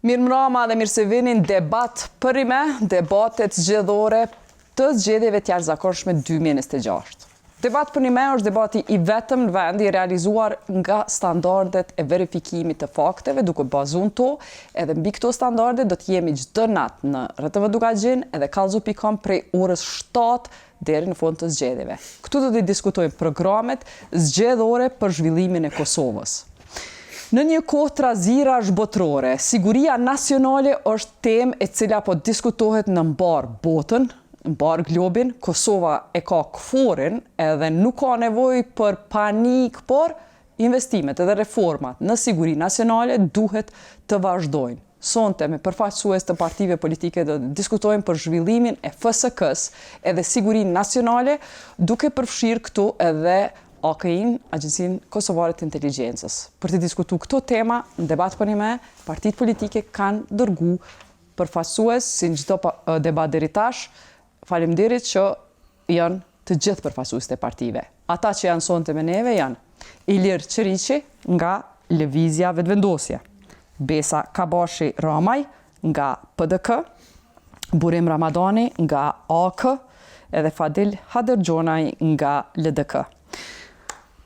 Mirëmbrëma dhe mirë se vini në debat për ime, debatet zgjedhore të zgjedhjeve të jashtëzakonshme 2026. Debat për ime është debati I vetëm në vend I realizuar nga standardet e verifikimit të fakteve, duke bazuar to, edhe mbi këto standarde do të jemi çdo natë në RTV Dukagjin edhe kallzo.com prej orës 7 deri në fund të zgjedhjeve. Këtu do të diskutojmë programet zgjedhore për zhvillimin e Kosovës. Në një kohë trazirash botërore, siguria nacionale është temë e cila po diskutohet në mbar botën, në mbar globin. Kosova e ka këforin edhe nuk ka nevojë për panik, por investimet edhe reformat në siguri nacionale duhet të vazhdojnë. Sonte me përfaqësues të partive politike do të diskutojmë për zhvillimin e FSK-s edhe sigurinë nacionale, duke përfshirë këtu edhe AKI-n, Agjencinë Kosovare të Inteligjencës. Për të diskutuar këto tema, në debat për ime, partitë politike kanë dërgu përfaqësues si në çdo debat deri tash. Faleminderit që janë të gjithë përfaqësuesit e partive. Ata që janë sonte me neve janë Ilir Qeriqi nga Lëvizja Vetëvendosje, Besa Kabashi Ramaj nga PDK, Burim Ramadani nga AK, edhe Fadil Hadërgjonaj nga LDK.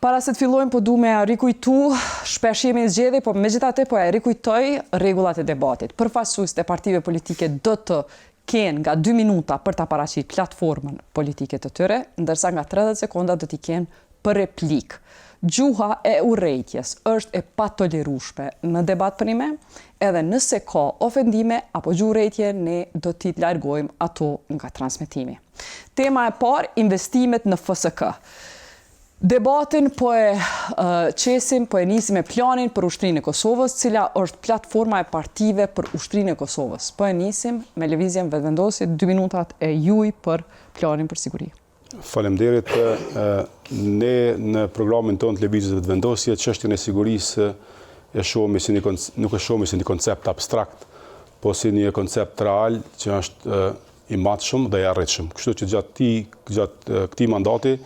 Para se të fillojmë, po du me rikujtu, shpesh jemi në zgjedhje, po megjithatë po e rikujtoj rregullat e debatit. Përfaqësuesit e partive politike do të kenë nga 2 minuta për ta paraqitur platformën politike të tyre, ndërsa nga 30 sekonda do t'i kenë për replik. Gjuha e urrejtjes është e patolerueshme në debat për ime, edhe nëse ka ofendime apo gjuhë urrejtje, ne do t'i largojmë ato nga transmetimi. Tema e parë, investimet në FSK. Debatin po e qesim, po e nisim me planin për ushtrinë e Kosovës, cila është platforma e partive për ushtrinë e Kosovës. Po e nisim me Lëvizjen Vetëvendosje, 2 minutat e juaj për planin për siguri. Faleminderit. Ne në programin tonë të Lëvizjes Vetëvendosje, çështjen e sigurisë nuk e shohim si një koncept abstrakt, po si një koncept real që është I matshëm dhe I arritshëm. Kështu që gjatë këtij mandati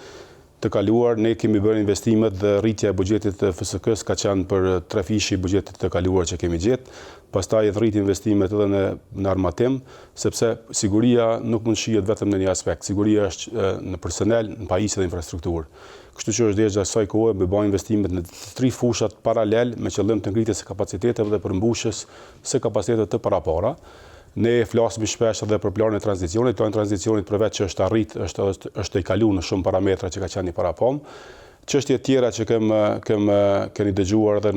të kaluar, ne kemi bërë investimet dhe rritja e buxhetit të FSK-s ka qenë për 3 fishi I buxhetit të kaluar që kemi gjetë. Pastaj rrit investimet edhe në armatim, sepse siguria nuk mund shihet vetëm në një aspekt. Siguria është në personel, në pajisje dhe infrastrukturë. Kështu që është derisa kësaj kohe me bën investimet në 3 fushat paralel me qëllim të ngritjes së kapaciteteve dhe përmbushjes së kapacitetet të parapara. Ne flasim shpesh edhe për planin e tranzicionit. Plani I tranzicionit përveç që është arrit, është I kaluar në shumë parametra që ka qenë I parapam. Çështje tjera që keni dëgjuar dhe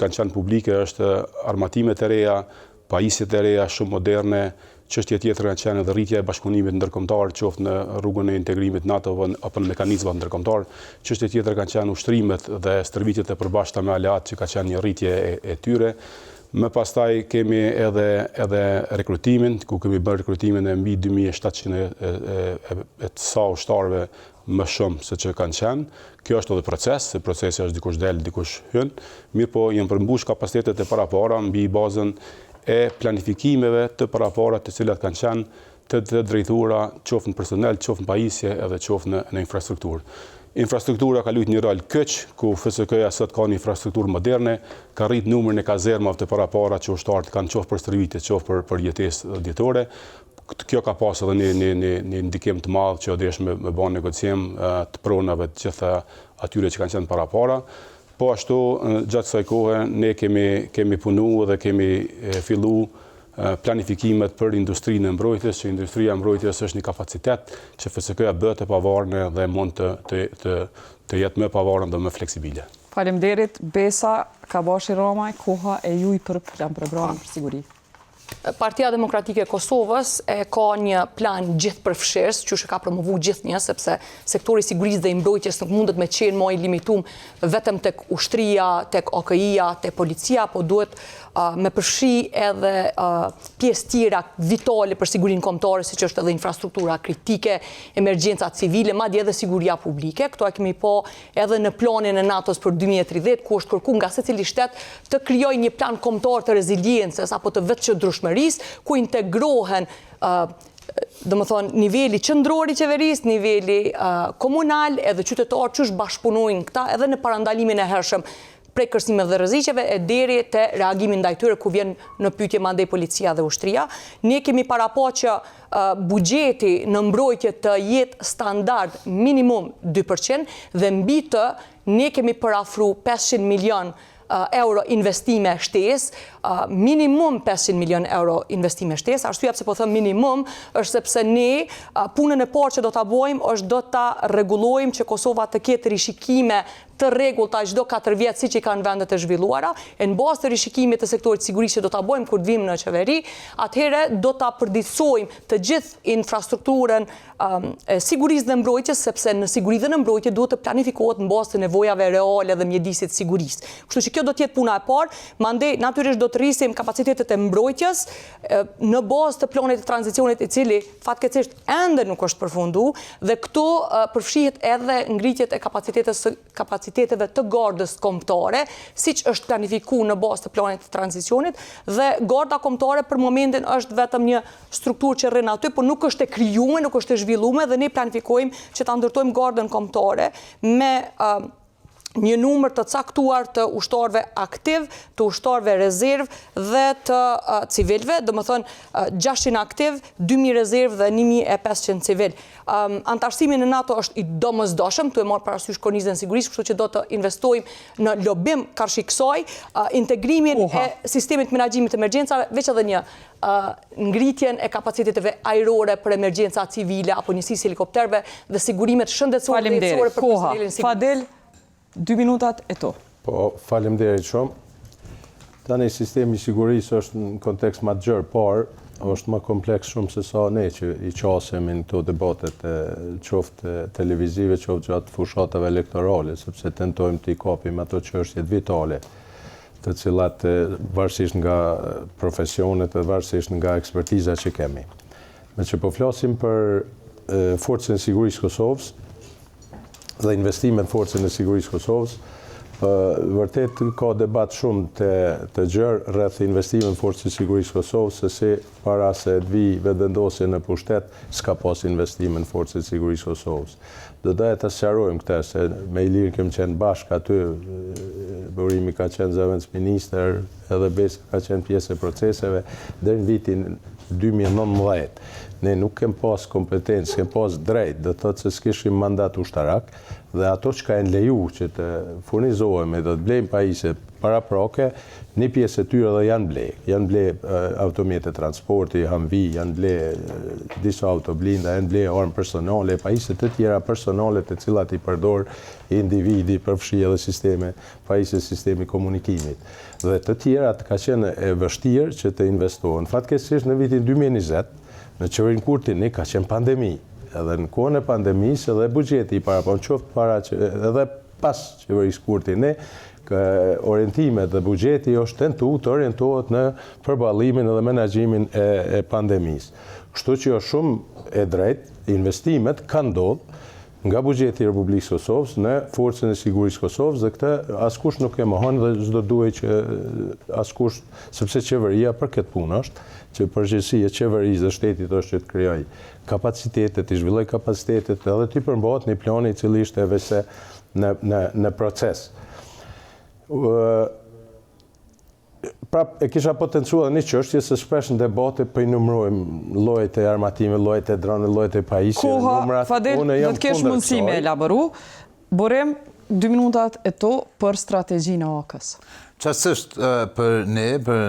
kanë qenë publike është armatimet e reja, pajisjet e reja shumë moderne. Çështje tjetër kanë qenë edhe rritja e bashkëpunimit ndërkombëtar, qoftë në rrugën e integrimit NATO apo në mekanizmat ndërkombëtar. Çështje tjetër kanë qenë ushtrimet dhe stërvitjet e përbashkëta me aleat që ka qenë një rritje e tyre. Më pastaj kemi edhe rekrutimin, ku kemi bërë rekrutimin e mbi 2700 e sa ushtarëve më shumë se që kanë qenë. Kjo është edhe proces, se procesi është dikush del, dikush hyn. Mirë po janë përmbush kapacitetet e parapara mbi bazën e planifikimeve të parapara të cilat kanë qenë të drejtuara qoftë në personel, qoftë në pajisje edhe qoftë në infrastrukturë. Infrastruktura ka luajtur një rol keq, ku FSK-ja sot ka një infrastrukturë moderne, ka rrit numrin e kazermave të parapara që ushtarët kanë qoftë për stërvitje, qoftë për jetesë dietore. Kjo ka pas edhe një ndikim të madh që odesh me bën negocim të pronave të gjitha atyre që kanë qenë parapara. Po ashtu gjatë kësaj kohe ne kemi punuar dhe kemi filluar planifikimet për industrinë e mbrojtjes, që industria e mbrojtjes është një kapacitet që FSK-ja bëhet e pavarur dhe mund të jetë më pavarur dhe më fleksibile. Faleminderit. Besa Kabashi Ramaj, koha e juaj për programin për siguri. Partia Demokratike e Kosovës ka një plan gjithëpërfshirës, që ka promovu gjithnjë, sepse sektori sigurisë dhe I mbrojtjes nuk mundet me qenë më I limituar vetëm tek ushtria, tek AKI-ja, tek policia, po duhet me përfshi edhe pjesë tjera vitale për sigurinë kombëtare, siç është edhe infrastruktura kritike, emergjenca civile, madje edhe siguria publike. Këto e kemi pa edhe në planin e NATO-s për 2030, ku është kërkuar nga secili shtet të krijojë një plan kombëtar të reziliencës apo të vetçëndrueshmërisë, ku integrohen niveli qendror I qeverisë, niveli komunal edhe qytetar që bashkëpunojnë këta edhe në parandalimin e hershëm prej kërcimeve dhe rreziqeve e deri te reagimi ndaj tyre ku vjen në pyetje mandej policia dhe ushtria. Ne kemi paraqë që buxheti në mbrojtje të jetë standard minimum 2% dhe mbi të ne kemi parafru 500 milion euro investime shtesë, minimum 500 milion euro investime shtesë. Arsyeja pse po them minimum është sepse ne punën e parë që do ta bëjmë është do ta rregullojmë që Kosova të ketë rishikime të rregullta çdo 4 vjet siç i kanë vendet e zhvilluara, e në bazë të rishikimit të sektorit sigurisë që do ta bëjmë kur të vim në qeveri, atëherë do ta përditësojmë të gjithë infrastrukturën e sigurisë dhe mbrojtjes, sepse në siguri dhe në mbrojtje duhet të planifikohet në bazë të nevojave reale dhe mjedisit sigurisë. Kështu që kjo do të jetë puna e parë, mandej natyrisht do të rrisim kapacitetet e mbrojtjes në bazë të planit të tranzicionit i cili fatkeqësisht ende nuk është përfunduar dhe këto përfshihet edhe ngritjet e kapaciteteve të gardës kombëtare, siç është planifikuar në bazë të planit të tranzicionit, dhe garda kombëtare për momentin është vetëm një strukturë që rrin aty, por nuk është e krijuar, nuk është e zhvilluar dhe ne planifikojmë që ta ndërtojmë gardën kombëtare me një numër të caktuar të ushtarëve aktiv, të ushtarëve rezerv dhe të civilëve, domethënë 600 aktiv, 2000 rezerv dhe 1500 civil. Antarësimi në NATO është i domosdoshëm, tu e marr parasysh kornizën sigurisë, kështu që do të investojmë në lobim karshi kësaj, integrimin e sistemit menaxhimit të emergjencave, veç edhe një ngritjen e kapaciteteve ajrore për emergjenca civile apo njësisë helikopterëve dhe sigurimet shëndetësore dhe jetësore për personelin civil. Fadel, 2 minutat e to. Po, faleminderit shumë. Tani sistemi i sigurisë është në kontekst më të gjerë, por është më kompleks shumë se sa ne që i qasemi në këto debatet qoftë televizive, qoftë gjatë fushatave elektorale, sepse tentojmë të i kapim ato çështjet vitale, të cilat varësisht nga profesionet dhe varësisht nga ekspertiza që kemi. Me që po flasim për forcën e sigurisë Kosovës dhe investimet në forcën e sigurisë Kosovës, vërtet ka debat shumë të gjerë rreth investimeve në forcën e sigurisë Kosovës, se si para se të vi vendosje në pushtet, s'ka pas investime në forcën e sigurisë Kosovës. Do doja ta sqarojmë këtë, se me Ilir kemi qenë bashkë aty, Burimi ka qenë zëvendësministër, edhe Besi ka qenë pjesë e proceseve, deri në vitin 2019. Ne nuk kem pas kompetencë, kem pas drejt, dhe thotë se s'kishim mandat ushtarak, dhe ato që ka e leju që të furnizohemi dhe të blejmë pajisje paraprake, një pjesë e tyre dhe janë blej. Janë blej automjete transporti, Humvee, janë blej disa autoblinda, janë blej armë personale, pajisje të tjera personale të cilat i përdor individi, përfshi edhe sisteme, pajisje sistemi komunikimit. Dhe të tjera të ka qenë e vështirë që të investohen. Fatkeqësisht në vitin 2020, në qeverinë Kurti ka qenë pandemi. Edhe në kohën e pandemisë edhe buxheti i parapon qoftë edhe pas qeverisë Kurti orientimet dhe buxheti është tentuar të orientohet në përballimin dhe menaxhimin e pandemisë. Kështu që është shumë e drejtë, investimet kanë ndodhur nga buxheti i Republikës Kosovës në forcën e sigurisë Kosovës, dhe këtë askush nuk e mohon dhe s'do duhet që askush, sepse qeveria për këtë punë është, që përgjegjësia e qeverisë dhe shtetit është që të krijojë kapacitetet, të zhvillojë kapacitetet edhe të përmbahet një plan i cili ishte veçse në proces. Prap e kisha potencuar një çështje se shpesh në debate po i numërojmë llojet e armatime, llojet e dronëve, llojet e pajisjeve, numrat. Fadel, do të kesh mundësi me elaboru. Borem, 2 minutat e to për strategjinë e AK-s. Qasësht për ne, për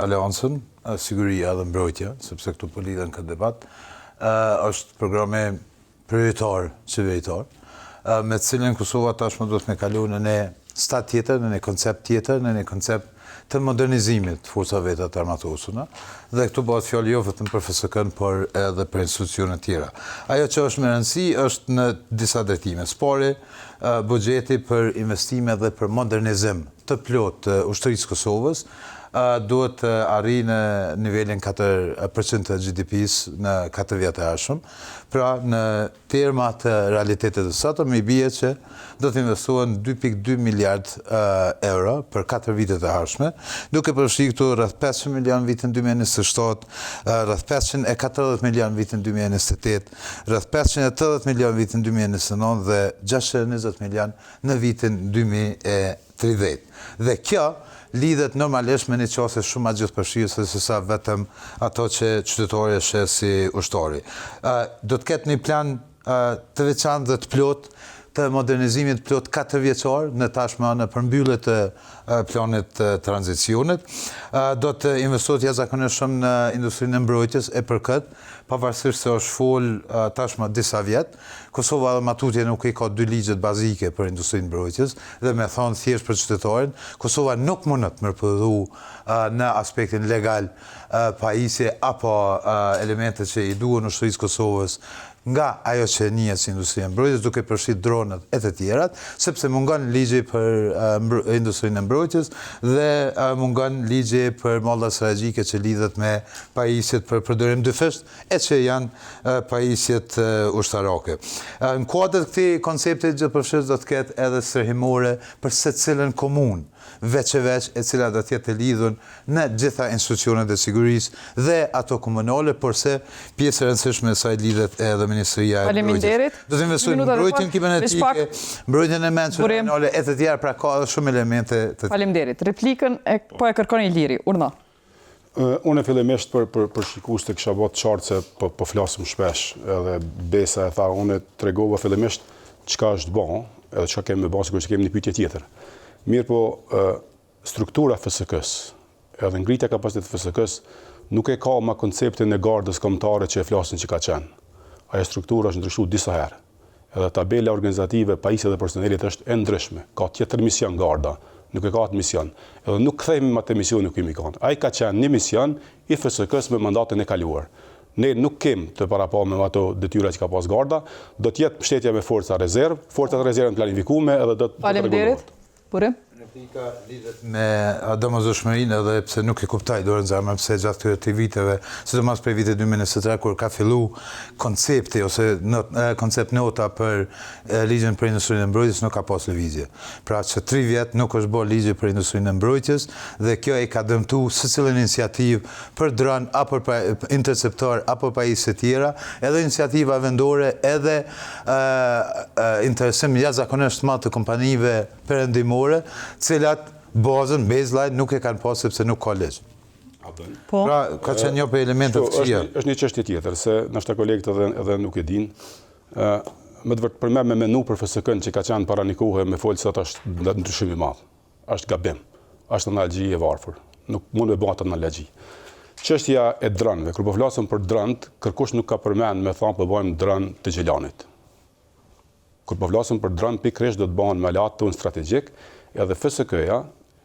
Aleancën, siguria dhe mbrojtja, sepse këtu po lidhen këtë debat, është programe prioritar, qeveritar, me cilin Kosova tashmë do të me kalu në një stat tjetër, në një koncept tjetër, në një koncept të modernizimit të forcave të armatosura, dhe këtu bëhet fjalë jo vetëm për FSK-n, por edhe për institucione tjera. Ajo që është me rëndësi është në disa drejtime. Spari, buxheti për investime dhe për modernizim të plot të ushtrisë Kosovës duhet të arrijë në nivelin 4% të GDP-s në 4 vjet e ardhshëm. Pra, në terma të realitetit të sotëm, i bie që do të investohen 2.2 miliard euro për 4 vitet e ardhshme, duke përfshirë këtu rreth 500 milion vitin 2027, rreth 540 milion vitin 2028, rreth 580 milion vitin 2029 dhe 620 milion në vitin 2030. 30. Dhe kjo lidhet normalisht me një qasje shumë ma gjithëpërfshirëse se sa vetëm ato që qytetarë e sheh si ushtori. Do të ketë një plan të veçantë dhe të plot të modernizimit plot 4 vjeçar në tashmë në përmbyllje të planit të tranzicionit. Do të investohet jashtëzakonisht shumë në industrinë e mbrojtjes e për këtë, pavarësisht se është fol tashmë disa vjet, Kosova dhe matutje nuk i ka 2 ligjet bazike për industrinë e mbrojtjes dhe me thonë thjesht për qytetarin, Kosova nuk mundet me përpërdhu në aspektin legal pajisje apo elemente që i duhen ushtrisë Kosovës nga ajo që njihet si industria e mbrojtjes, duke përfshirë dronët e të tjerat, sepse mungon ligji për industrinë e mbrojtjes dhe mungon ligji për mallra strategjike që lidhet me pajisjet për përdorim dyfisht e që janë pajisjet ushtarake. Në kuadër të këtij koncepti gjithëpërfshirës do të ketë edhe stërhimore për secilën komunë, veç e cila do të jetë e lidhur në gjitha institucionet e sigurisë dhe ato komunale, por se pjesë e rëndësishme e saj lidhet edhe Ministria e Mbrojtjes. Do të investojnë në mbrojtjen kibernetike, mbrojtjen e mendshme regionale e të tjera, pra ka edhe shumë elemente të tjera. Faleminderit. Replikën po e kërkon Iliri, urdhno. Unë fillimisht për shikues të kisha bërë të qartë se po flasim shpesh, edhe Besa e tha, unë tregova fillimisht çka është bën, edhe çka kemi bën, sigurisht kemi një pyetje tjetër. Mirë po, struktura FSK-s, edhe ngritja kapacitetit FSK-s, nuk e ka ma konceptin e gardës kombëtare që e flasin që ka qenë. Ajo struktura është ndryshuar disa herë. Edhe tabela organizative, pajisja dhe personelit është e ndryshme. Ka tjetër mision garda, nuk e ka atë mision. Edhe nuk kthehemi me atë mision nuk kemi kanë. Ai ka qenë një mision i FSK-s me mandatin e kaluar. Ne nuk kemi të parapamë me ato detyra që ka pas garda, do të jetë mbështetje me forca rezervë, forcat rezervë planifikume edhe do të Faleminderit. Burim? Replika lidhet me domosdoshmërinë edhe pse nuk e kuptoj dorën zemrën pse gjatë këtyre 3 viteve, sidomos prej vitit 2023 kur ka fillu koncepti ose koncept nota për ligjin për industrinë e mbrojtjes nuk ka pas lëvizje. Pra që 3 vjet nuk është bërë ligji për industrinë e mbrojtjes dhe kjo e ka dëmtuar secilën iniciativë për dron apo për interceptor apo pajisje të tjera, edhe iniciativa vendore, edhe interesim jashtëzakonisht të madh të kompanive perëndimore, cilat bazën, baseline nuk e kanë pas sepse nuk ka ligj. Pra, ka qenë një për elementet të qia. Është një çështje tjetër, se nështë kolegët edhe nuk e din. Më të vërtet për me menu për FSK-n që ka qenë para një kohë me folë sot është ndryshim i madh. Është gabim. Është analogji e varfër. Nuk mund me bëhet analogji. Çështja e dronëve, kur po flasim për dronët, kërkush nuk ka përmend me thonë po bëjmë dron të Gjelanit. Kur po flasim për dron, pikërisht do të bëhen me alat ton strategjik, edhe FSK-ja,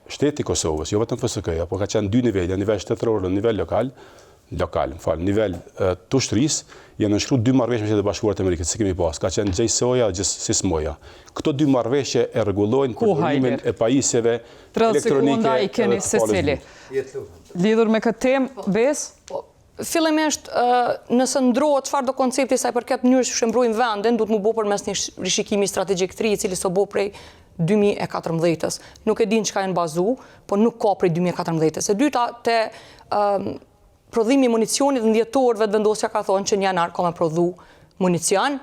shteti i Kosovës, jo vetëm FSK-ja, por ka qenë 2 nivele, nivel shtetëror dhe nivel nivel të ushtrisë, janë nënshkruar 2 marrëveshje me Shtetet Bashkuara të Amerikës, si kemi pas, ka qenë JSOA dhe SISMOA. Këto 2 marrëveshje e rregullojnë përdorimin e pajisjeve elektronike. 30 sekunda i keni secili. Lidhur me këtë temë, Bes? Fillimisht, nëse ndrohet çfarë do koncepti sa i përket mënyrës që mbrojmë vendin, duhet më bëj përmes një rishikimi strategjik të ri, i cili s'o bë prej 2014-s. Nuk e din çka janë bazu, po nuk ka prej 2014-s. E dyta, te prodhimi i municionit dhe dhjetorëve të vendosja ka thonë që në janar ka me prodhu municion.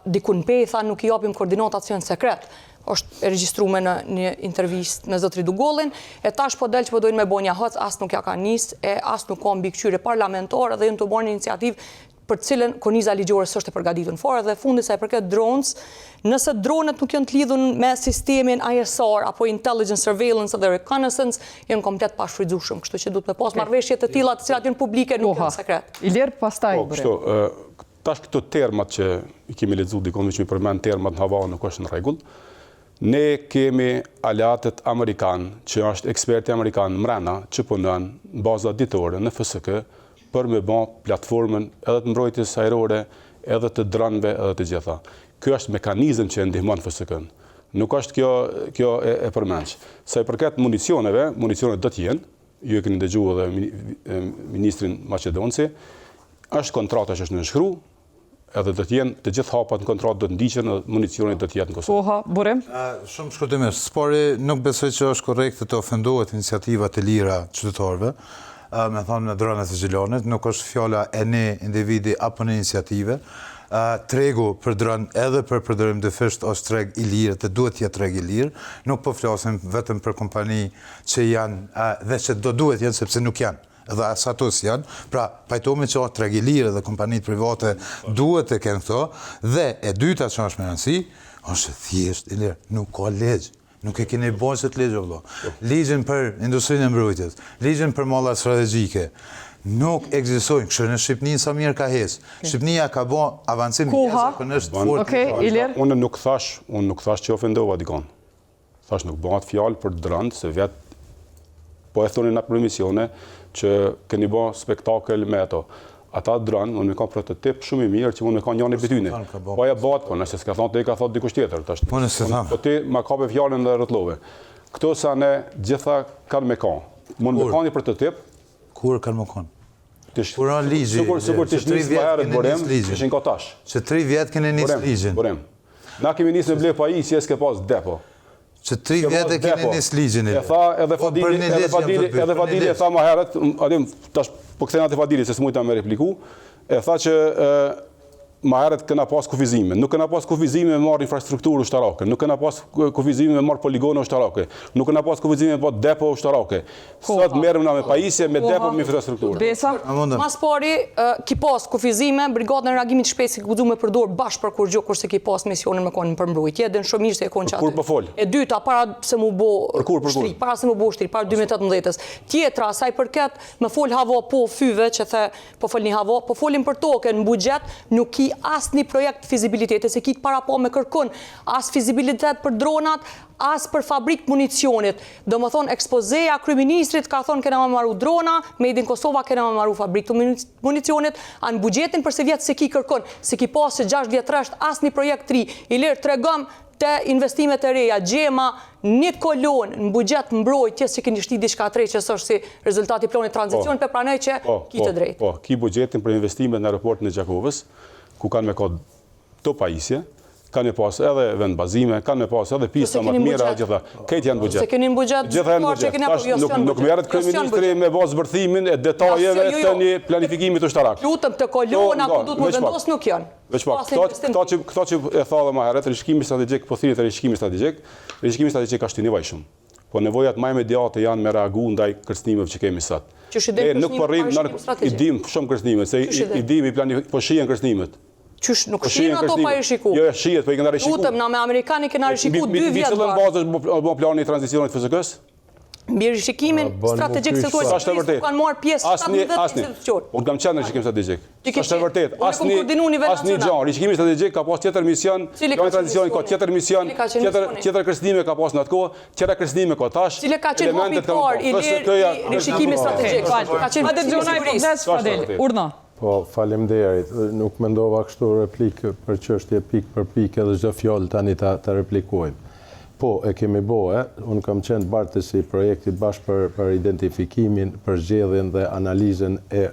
Dikun pe i tha nuk i japim koordinatat që janë sekret. Është e regjistruar në një intervistë me zotrin Dugollin, e tash po del që po dojnë me bënja hoc, as nuk ja ka nis, e as nuk ka mbikëqyrje parlamentare dhe janë të bërë një iniciativë për të cilën korniza ligjore s'është e përgatitur fare dhe fundi sa i përket drones, nëse dronet nuk janë të lidhur me sistemin ISR apo Intelligence Surveillance dhe Reconnaissance, janë komplet pa shfrytzueshëm, kështu që duhet me pas marrëveshje të tilla të cilat janë publike, nuk janë sekret. Ilir pastaj. Tash këto termat që i kemi lexuar dikon që mi përmend termat në hava nuk është në rregull. Ne kemi aleatët Amerikan, që është eksperti Amerikan mrena, që punon në baza ditore në FSK, për me bën platformën edhe të mbrojtjes ajrore, edhe të dronëve, edhe të gjitha. Ky është mekanizëm që ndihmon FSK-n. Nuk është kjo e përmendsh. Sa i përket municioneve do të jenë, ju e keni dëgjuar edhe ministrin maqedonci, është kontrata që është nënshkruar, edhe do të jenë të gjithë hapat në kontratë do të ndiqen dhe municionet do të jetë në Kosovë. Koha, Burim? Shumë shkurtimisht, por nuk besoj që është korrekte të ofendohet iniciativat e lira qytetarëve, me thonë në dronet e Gjelanit, nuk është fjala e një individi apo një iniciative. tregu për dron edhe për përdorim dyfisht është treg i lirë dhe duhet jetë treg i lirë. Nuk po flasim vetëm për kompani që janë dhe që do duhet jenë sepse nuk janë. Edhe asatos janë, pra pajtomi që është treg i lirë dhe kompanitë private duhet të kenë këto, dhe e dyta që është me rëndësi, është thjesht i lirë, nuk ka legjë. Nuk e keni bërë që të legjë, vëllo. Ligjën për industrinë e mbrojtjes, ligjën për mallat strategjike, nuk ekzistojnë. Kështu në Shqipëni sa mirë ka hes. Shqipënia ka bë avancim jashtëzakonisht fort. Unë nuk thash që ofendova dikon. Thash nuk bëhat fjalë për drënd se vet po e thonin në emisione që keni bë spektakel me ato. Ata drënë, unë me kam prototip shumë i mirë që unë me kam njëni për tyne. Po e bëhat, po nëse s'ka thonë të e ka thotë dikush tjetër. Po ti ma kape fjallën dhe rëtlove. Këto sa ne gjitha kanë me kanë. Mund me kanë një prototip. Kur kanë me kanë? Kur anë ligji. Sigur të shnisë më herët Borem, ishin ka tash. Që 3 vjetë kene njësë ligjin. Borem. Na kemi njësë me ble pa i si e s'ke pas depo. Që 3 vjetë kene njësë ligjin. E tha edhe Fadili e tha ma herët, adim tash po këthejnë atë Fadili se s'mujta me repliku, e tha që ma herët këna pas kufizime. Nuk këna pas kufizime me marrë infrastrukturë ushtarake, nuk këna pas kufizime me marrë poligone ushtarake, nuk këna pas kufizime me po depo ushtarake. Sot merrem na me pajisje, me depo, me infrastrukturë. Besa? Mas pari, ki pas kufizime, brigadën e reagimit shpejt si këdu me përdor bashkë për kur gjo, kurse ki pas misionin me konin për mbrojtje, dhe në shumë mirë se e konë qatë. Kur po fol? E dyta, para se mu bo shtri, para 2018, tjetra, saj përket me fol havo po fyve, që the po fol një havo, po folin për toke në bugjet, nuk ki asë një projekt fizibilitete, se kitë para po me kërkun, asë fizibilitet për dronat, asë për fabrik municionit. Do më thonë, ekspozeja kryeministrit ka thonë kena më maru drona, Made in Kosova kena më maru fabrik të municionit, anë bugjetin përse vjetë se ki kërkun, se ki pasë 6 vjetë rështë, asë një projekt 3, i lirë të regëm të investimet e reja, gjema, një kolon në bugjet mbrojtjes që keni shti diçka të që është si rezultati planit tranzicion, për pranoj që ki të drejtë. Po, ki bugjetin për investimet në aeroportin e Gjakovës, ku kanë me kod të pajisje, kanë me pas edhe vend bazime, kanë me pas edhe pista më të mira, gjitha. Këtë janë bugjet. Se keni në bugjet, gjitha janë bugjet. Nuk merret kryeministri me bazë zbërthimin e detajeve të një planifikimit ushtarak. Lutëm të kolona ku du të më vendos nuk janë. Veç pak, këta që e tha dhe ma herët, rishikimi strategjik, po thirrjet e rishikimi strategjik është i nevojshëm. Po nevojat më imediate janë me reagu ndaj kërcënimeve që kemi sot. Nuk po rrim, i dim shumë kërcënime, se i dim po shihen kërcënimet. Qysh nuk shihen ato pa rishiku. Jo, shihet, po i kena rishiku. Lutëm, na me Amerikani kena rishiku 2 vjetë bashkë. Cëllën bazë është plani i tranzicionit FSK-s? Mbi rishikimin strategjik sektorit sigurisë kanë marrë pjesë 17 institucion. Unë kam qenë në rishikim strategjik. Është e vërtet. Asnjë gjë. Rishikimi strategjik ka pas tjetër mision, plani i tranzicionit ka tjetër mision, tjetër kërcënime ka pas në atë kohë, tjetër kërcënime ka tash. Cili ka qenë hapi i parë i rishikimit strategjik. Ka qenë Urna. Po, faleminderit. Nuk mendova kështu replikë për çështje pikë për pikë edhe çdo fjalë tani ta replikojmë. Po, e kemi bohe, unë kam qenë bartësi projektit bashkë për identifikimin, për zgjedhjen dhe analizën e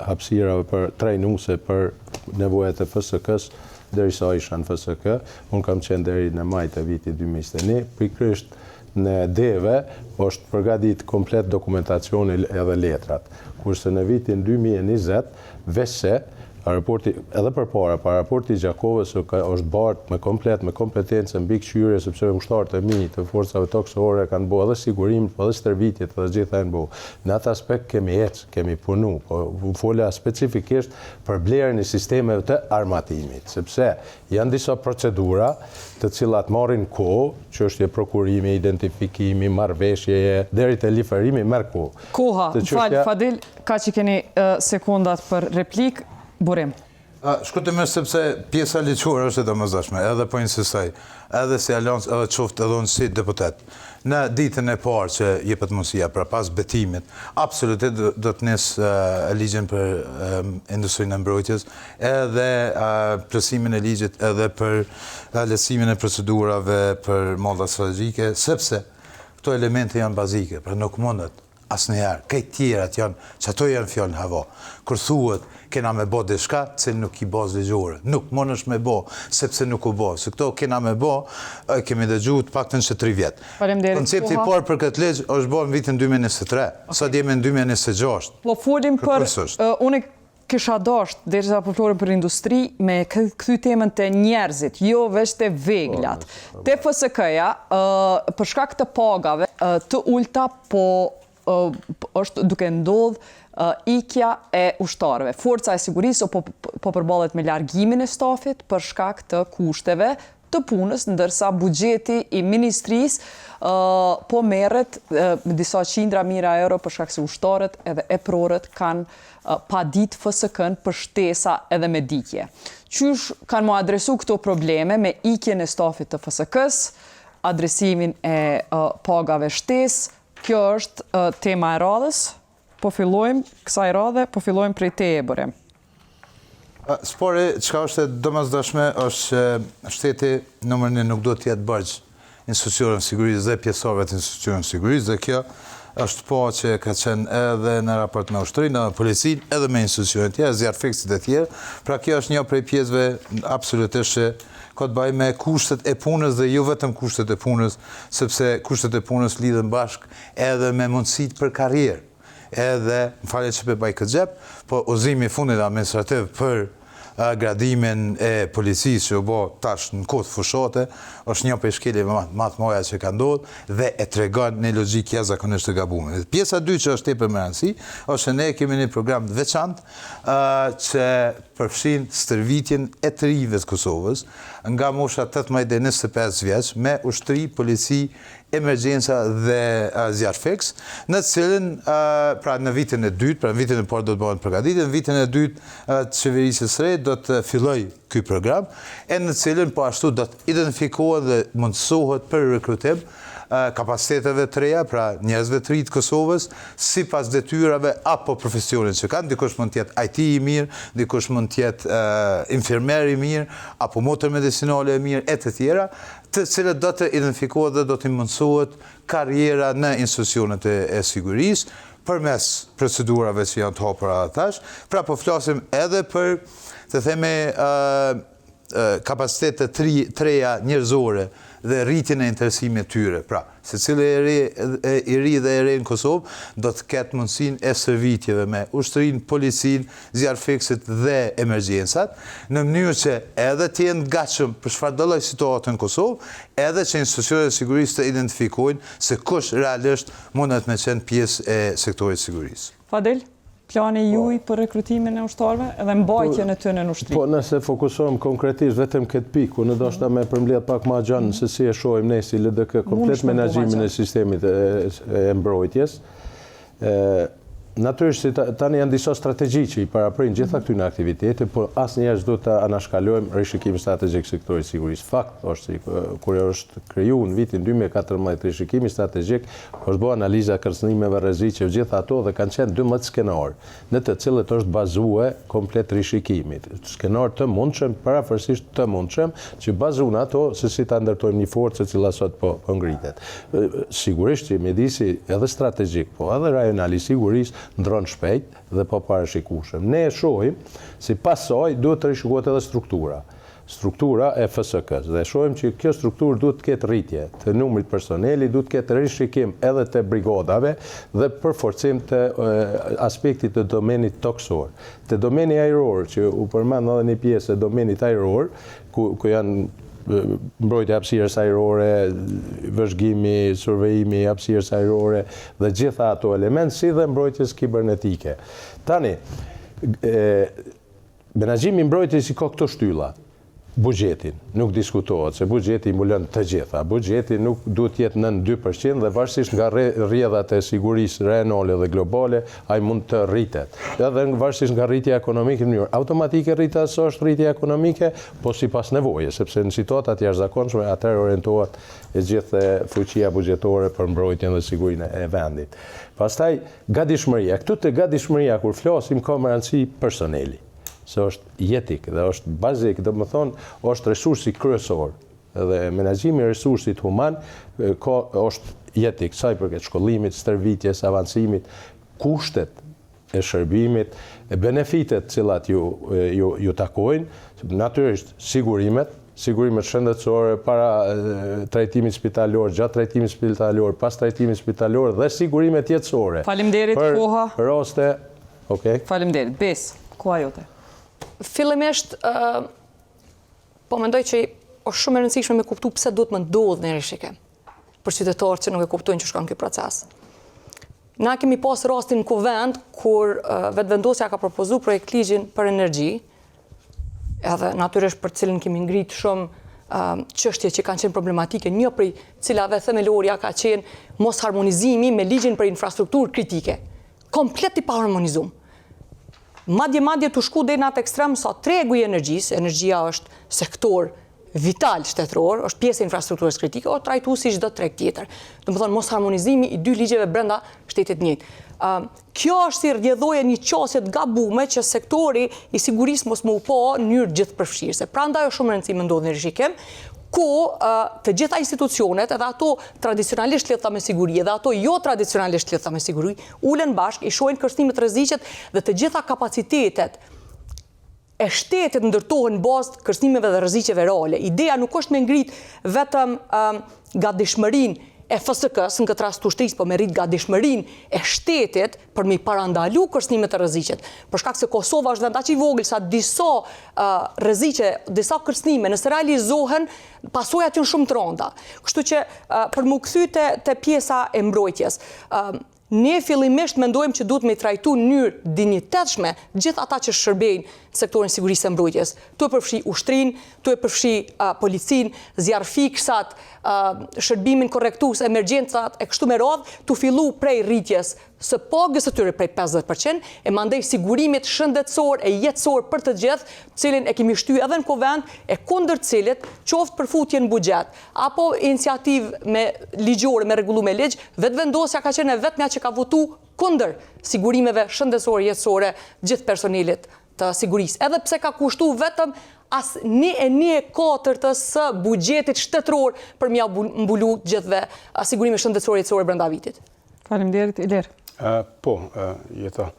hapësirave për trajnuese për nevojat e FSK-s, derisa isha në FSK, unë kam qenë deri në maj të vitit 2021, pikërisht në DEVE është përgatitur komplet dokumentacioni edhe letrat, kurse në vitin 2020 veçse aeroporti edhe përpara aeroporti i Gjakovës është bartë me kompetencë mbi këshyrje sepse ushtarët e mi të forcave toksore kanë bërë edhe sigurimin, po edhe stërvitjet edhe gjitha janë bërë. Në atë aspekt kemi punu, po fola specifikisht për blerjen e sistemeve të armatimit, sepse janë disa procedura të cilat marrin kohë, çështje prokurimi, identifikimi, marrëveshjeje, deri te liferimi merr kohë. Koha, Fadil, ka që keni sekundat për replik. Borem. Shkutëm sepse pjesa ligjore është e domosdoshme, edhe po insistoj, edhe si aleancë, edhe qoftë edhe unë si deputet. Në ditën e parë që jepet mundësia, pra pas betimit, absolutisht do të nisë ligjin për industrinë e mbrojtjes, edhe plësimin e ligjit, edhe për lehtësimin e procedurave për mallat strategjike, sepse këto elemente janë bazike, pra nuk mundet asnjëherë, këtë tjerat janë, që ato janë fjalë në hava. Kur thuhet kena me bo diçka, se nuk i bazë ligjore. Nuk mundesh me bo, sepse nuk u bo. Se këto kena me bo, kemi dëgjuar të paktën që 3 vjet. Koncepti i parë për këtë ligj është bërë në vitin 2023. Sot jemi në 2026. Po folim për unë kisha dasht, derisa po flasim për industri, me kthy temën te njerëzit, jo veç te veglat. Te FSK-ja, për shkak të pagave të ulta, po është duke ndodh ikja e ushtarëve. Forca e sigurisë po përballet me largimin e stafit për shkak të kushteve të punës, ndërsa buxheti i ministrisë po merret me disa qindra mijëra euro për shkak se ushtarët edhe eprorët kanë pa ditë FSK-n për shtesa edhe me dikje. Qysh kanë mu adresu këto probleme me ikjen e stafit të FSK-s, adresimin e pagave shtesë, kjo është tema e radhës. Po fillojmë kësaj radhe, po fillojmë prej te e bërem. Spori, çka është e domosdoshme është që shteti numër 1 nuk do të jetë bërgjë institucioneve sigurisë dhe pjesëtarëve të institucioneve sigurisë, dhe kjo është po që ka qenë edhe në raport me ushtrinë, edhe policinë, edhe me institucionet tjera, zjarfiksit e tjerë. Pra kjo është një prej pjesëve absolutisht që ka të bëjë me kushtet e punës dhe jo vetëm kushtet e punës, sepse kushtet e punës lidhen bashkë edhe me mundësitë për karrierë. Edhe, më falje që për baj këtë gjep, po uzimi fundit administrativ për gradimin e policisë që u bo tash në kodë fushate, është një për shkelje më të moja që ka ndodhë dhe e tregon një logjik jashtëzakonisht të gabuar. Pjesa 2 që është tepër më e rëndësishme, është ne kemi një program të veçantë që përfshin stërvitjen e të rive të Kosovës nga mosha 18 deri 25 vjeç me ushtri, polici, emergjenca dhe zjarfiks, në cilën pra në vitin e dytë, pra në vitin e parë do të bëhen përgatitje, në vitin e dytë të qeverisë së re do të filloj ky program, e në cilën po ashtu do të identifikohet dhe mundësohet për rekrutim kapaciteteve të reja, pra njerëzve të ri të Kosovës, sipas detyrave apo profesionit që kanë. Dikush mund të jetë IT i mirë, dikush mund të jetë infermer i mirë, apo motër medicinale e mirë, e të tjera, të cilët do të identifikohet dhe do të mundësohet karriera në institucionet e sigurisë, përmes procedurave që janë të hapura tash. Pra po flasim edhe për, të themi, kapacitetet të reja njerëzore dhe rritjen e interesimit tyre. Pra, secili i ri dhe e re në Kosovë do të ketë mundësinë e shërbimeve me ushtrinë, policinë, zjarfiksit dhe emergjencat, në mënyrë që edhe të jenë gatshëm për çfarëdo lloj situate në Kosovë, edhe që institucionet e sigurisë të identifikojnë se kush realisht mundet me qenë pjesë e sektorit sigurisë. Fadel, plani juaj për rekrutimin e ushtarëve edhe mbajtjen e tyre në ushtri? Po nëse fokusohem konkretisht vetëm këtë pikë, unë ndoshta me përmbledh pak më gjatë se si e shohim ne si LDK komplet menaxhimin e sistemit e mbrojtjes. Natyrisht tani janë disa strategji që i paraprin gjitha këtyre aktivitete, por asnjëherë s'do ta anashkalojmë rishikimin strategjik sektorit sigurisë. Fakt është kur është krijuar në vitin 2014 rishikimi strategjik, është bërë analiza kërcënimeve rreziqe, gjitha ato dhe kanë qenë 12 skenar, në të cilët është bazuar komplet rishikimi. Skenar të mundshëm, parafërsisht të mundshëm, që bazon ato se si ta ndërtojmë një forcë e cila sot po ngritet. Sigurisht që mjedisi edhe strategjik, po edhe rajonal i sigurisë ndron shpejt dhe po parashikueshëm. Ne e shohim si pasojë duhet të rishikohet edhe struktura e FSK-s dhe shohim që kjo strukturë duhet të ketë rritje të numrit personeli, duhet të ketë rishikim edhe të brigadave dhe përforcim të aspektit të domenit toksor. Të domeni ajror, që u përmend edhe një pjesë e domenit ajror, ku janë mbrojtja e hapësirës ajrore, vëzhgimi, survejimi i hapësirës ajrore dhe gjitha ato elementë, si dhe mbrojtjes kibernetike. Tani, menaxhimi i mbrojtjes i ka këto shtylla. Buxhetin nuk diskutohet, se buxheti mbulon të gjitha. Buxheti nuk duhet të jetë nën 2% dhe varësisht nga rrjedhat e sigurisë rajonale dhe globale, ai mund të rritet. Edhe varësisht nga rritja ekonomike në mënyrë automatike rritet sa është rritja ekonomike, po sipas nevojës, sepse në situata të jashtëzakonshme atëherë orientohet e gjithë fuqia buxhetore për mbrojtjen dhe sigurinë e vendit. Pastaj gatishmëria. Këtu te gatishmëria kur flasim ka më rëndësi personeli. Se është jetik dhe është bazik, do të thonë, është resursi kryesor. Dhe menaxhimi i resursit human është jetik, sa i përket shkollimit, stërvitjes, avancimit, kushtet e shërbimit, benefitet cilat ju takojnë, natyrisht sigurimet shëndetësore para trajtimit spitalor, gjatë trajtimit spitalor, pas trajtimit spitalor dhe sigurimet jetësore. Faleminderit koha. Për raste, okay. Faleminderit. Bes. koha jote? Fillimisht, po mendoj që është shumë e rëndësishme me kuptu pse duhet më ndodhë në rishike për qytetarët që nuk e kuptojnë që shkon ky proces. Na kemi pas rastin në kuvend kur vetëvendosja ka propozu projekt ligjin për energji, edhe natyrisht për cilin kemi ngrit shumë çështje që kanë qenë problematike, një prej cilave themelorja ka qenë mos harmonizimi me ligjin për infrastrukturë kritike. Komplet i pa harmonizum. Madje të shku deri në atë ekstrem sa tregu i energjisë, energjia është sektor vital shtetëror, është pjesë e infrastrukturës kritike, o trajtu si çdo treg tjetër. Domethënë mos harmonizimi i dy ligjeve brenda shtetit njëjtë. Kjo është si rrjedhoje një qasje të gabume që sektori i sigurisë mos më u pa në mënyrë gjithëpërfshirëse. Prandaj është shumë e rëndësishme ndodhë në rishikim, ku të gjitha institucionet, edhe ato tradicionalisht lidhta me siguri, edhe ato jo tradicionalisht lidhta me siguri, ulen bashkë, i shohin kërcënimet rreziqet dhe të gjitha kapacitetet e shtetit ndërtohen në bazë kërcënimeve dhe rreziqeve reale. Ideja nuk është me ngrit vetëm gatishmërinë e FSK-s në këtë rast të ushtrisë, po me rrit gatishmërinë e shtetit për me parandalu kërcënimet e rreziqet. Për shkak se Kosova është vend aq i vogël sa disa rreziqe, disa kërcënime nëse realizohen, pasojat janë shumë të rënda. Kështu që për më kthy te pjesa e mbrojtjes, ne fillimisht mendojmë që duhet me trajtu në mënyrë dinjitetshme gjithë ata që shërbejnë sektorin sigurisë e mbrojtjes. Tu e përfshi ushtrinë, tu e përfshi policinë, zjarrfiksat, shërbimin korrektues, emergjencat e kështu me radhë, tu fillu prej rritjes së pagës së tyre prej 50% e mandej sigurimit shëndetësor e jetësor për të gjithë, cilin e kemi shtyr edhe në kuvend, e kundër cilit qoftë përfutje në buxhet apo iniciativë me ligjore me rregullu me ligj, vetëvendosja ka qenë vetmja që ka votu kundër sigurimeve shëndetësore jetësore gjithë personelit të sigurisë. Edhe pse ka kushtu vetëm as 1/4 së buxhetit shtetëror për mja mbulu gjithve sigurime shëndetësore jetësore brenda vitit. Faleminderit, Ilir. Jeta.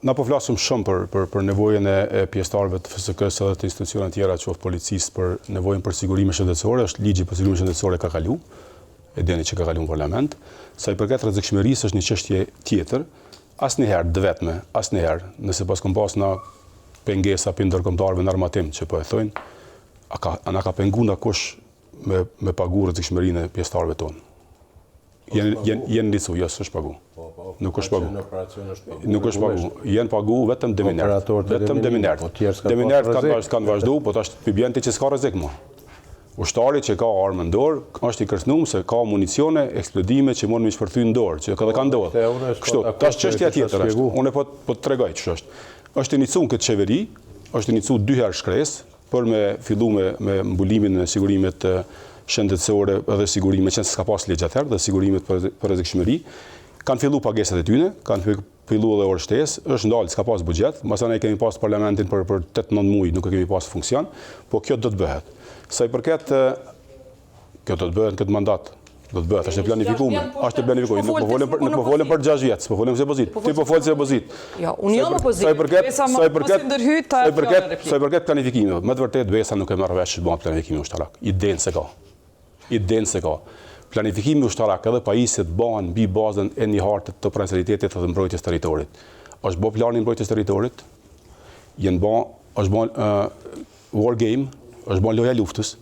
Na po flasim shumë për nevojën e pjesëtarëve të FSK-s edhe të institucioneve tjera, qoftë policisë, për nevojën për sigurime shëndetësore. Është ligji për sigurime shëndetësore ka kalu, e dini që ka kalu në parlament. Sa i përket rrezikshmërisë është një çështje tjetër. Asnjëherë të vetme, asnjëherë, nëse pas kom pas na pengesa për ndërkombëtarëve në armatim që po e thojnë, ana ka pengu nga kush me pagu rrezikshmërinë e pjesëtarëve tonë. Jenë licu, jo s'është pagu. Nuk është pagu. Nuk është pagu. Jenë pagu vetëm deminert. Vetëm deminert. Deminert kanë vazhdu, po tash pibjenti që s'ka rrezik më. Ushtari që ka armë në dorë, është i kërcënuar se ka municione, eksplodime që mund me shpërthy në dorë, që edhe ka ndodhur. Kështu, tash çështja tjetër është. Unë po të tregoj ç'është. Është iniciuar këtë qeveri, është iniciuar 2 herë shkresë për me fillu me mbulimin e sigurimet shëndetësore edhe sigurime që s'ka pas ligj atëherë dhe sigurimet për rrezikshmëri. Kanë fillu pagesat e tyre, kanë fillu edhe orë shtesë, është ndalë, s'ka pas buxhet, masana kemi pas parlamentin për 8-9 muaj, nuk e kemi pas funksion, po kjo do të bëhet. Sa i përket kjo do të bëhet në këtë mandat, do të bëhet, është e planifikuar, është e planifikuar. Nuk po folëm për 6 vjet, po folëm se opozit. Ti po fol se opozit. Jo, unë jam opozit. Sa i përket planifikimit, më të vërtet Besa nuk e merr vesh të bëhet planifikimi ushtarak. Idenë se ka. Planifikimi ushtarak edhe pajisjet bëhen mbi bazën e një hartë të potentialitetit të mbrojtjes territorit. Është bë plani i mbrojtjes territorit, është bën war game, është bën loja luftës,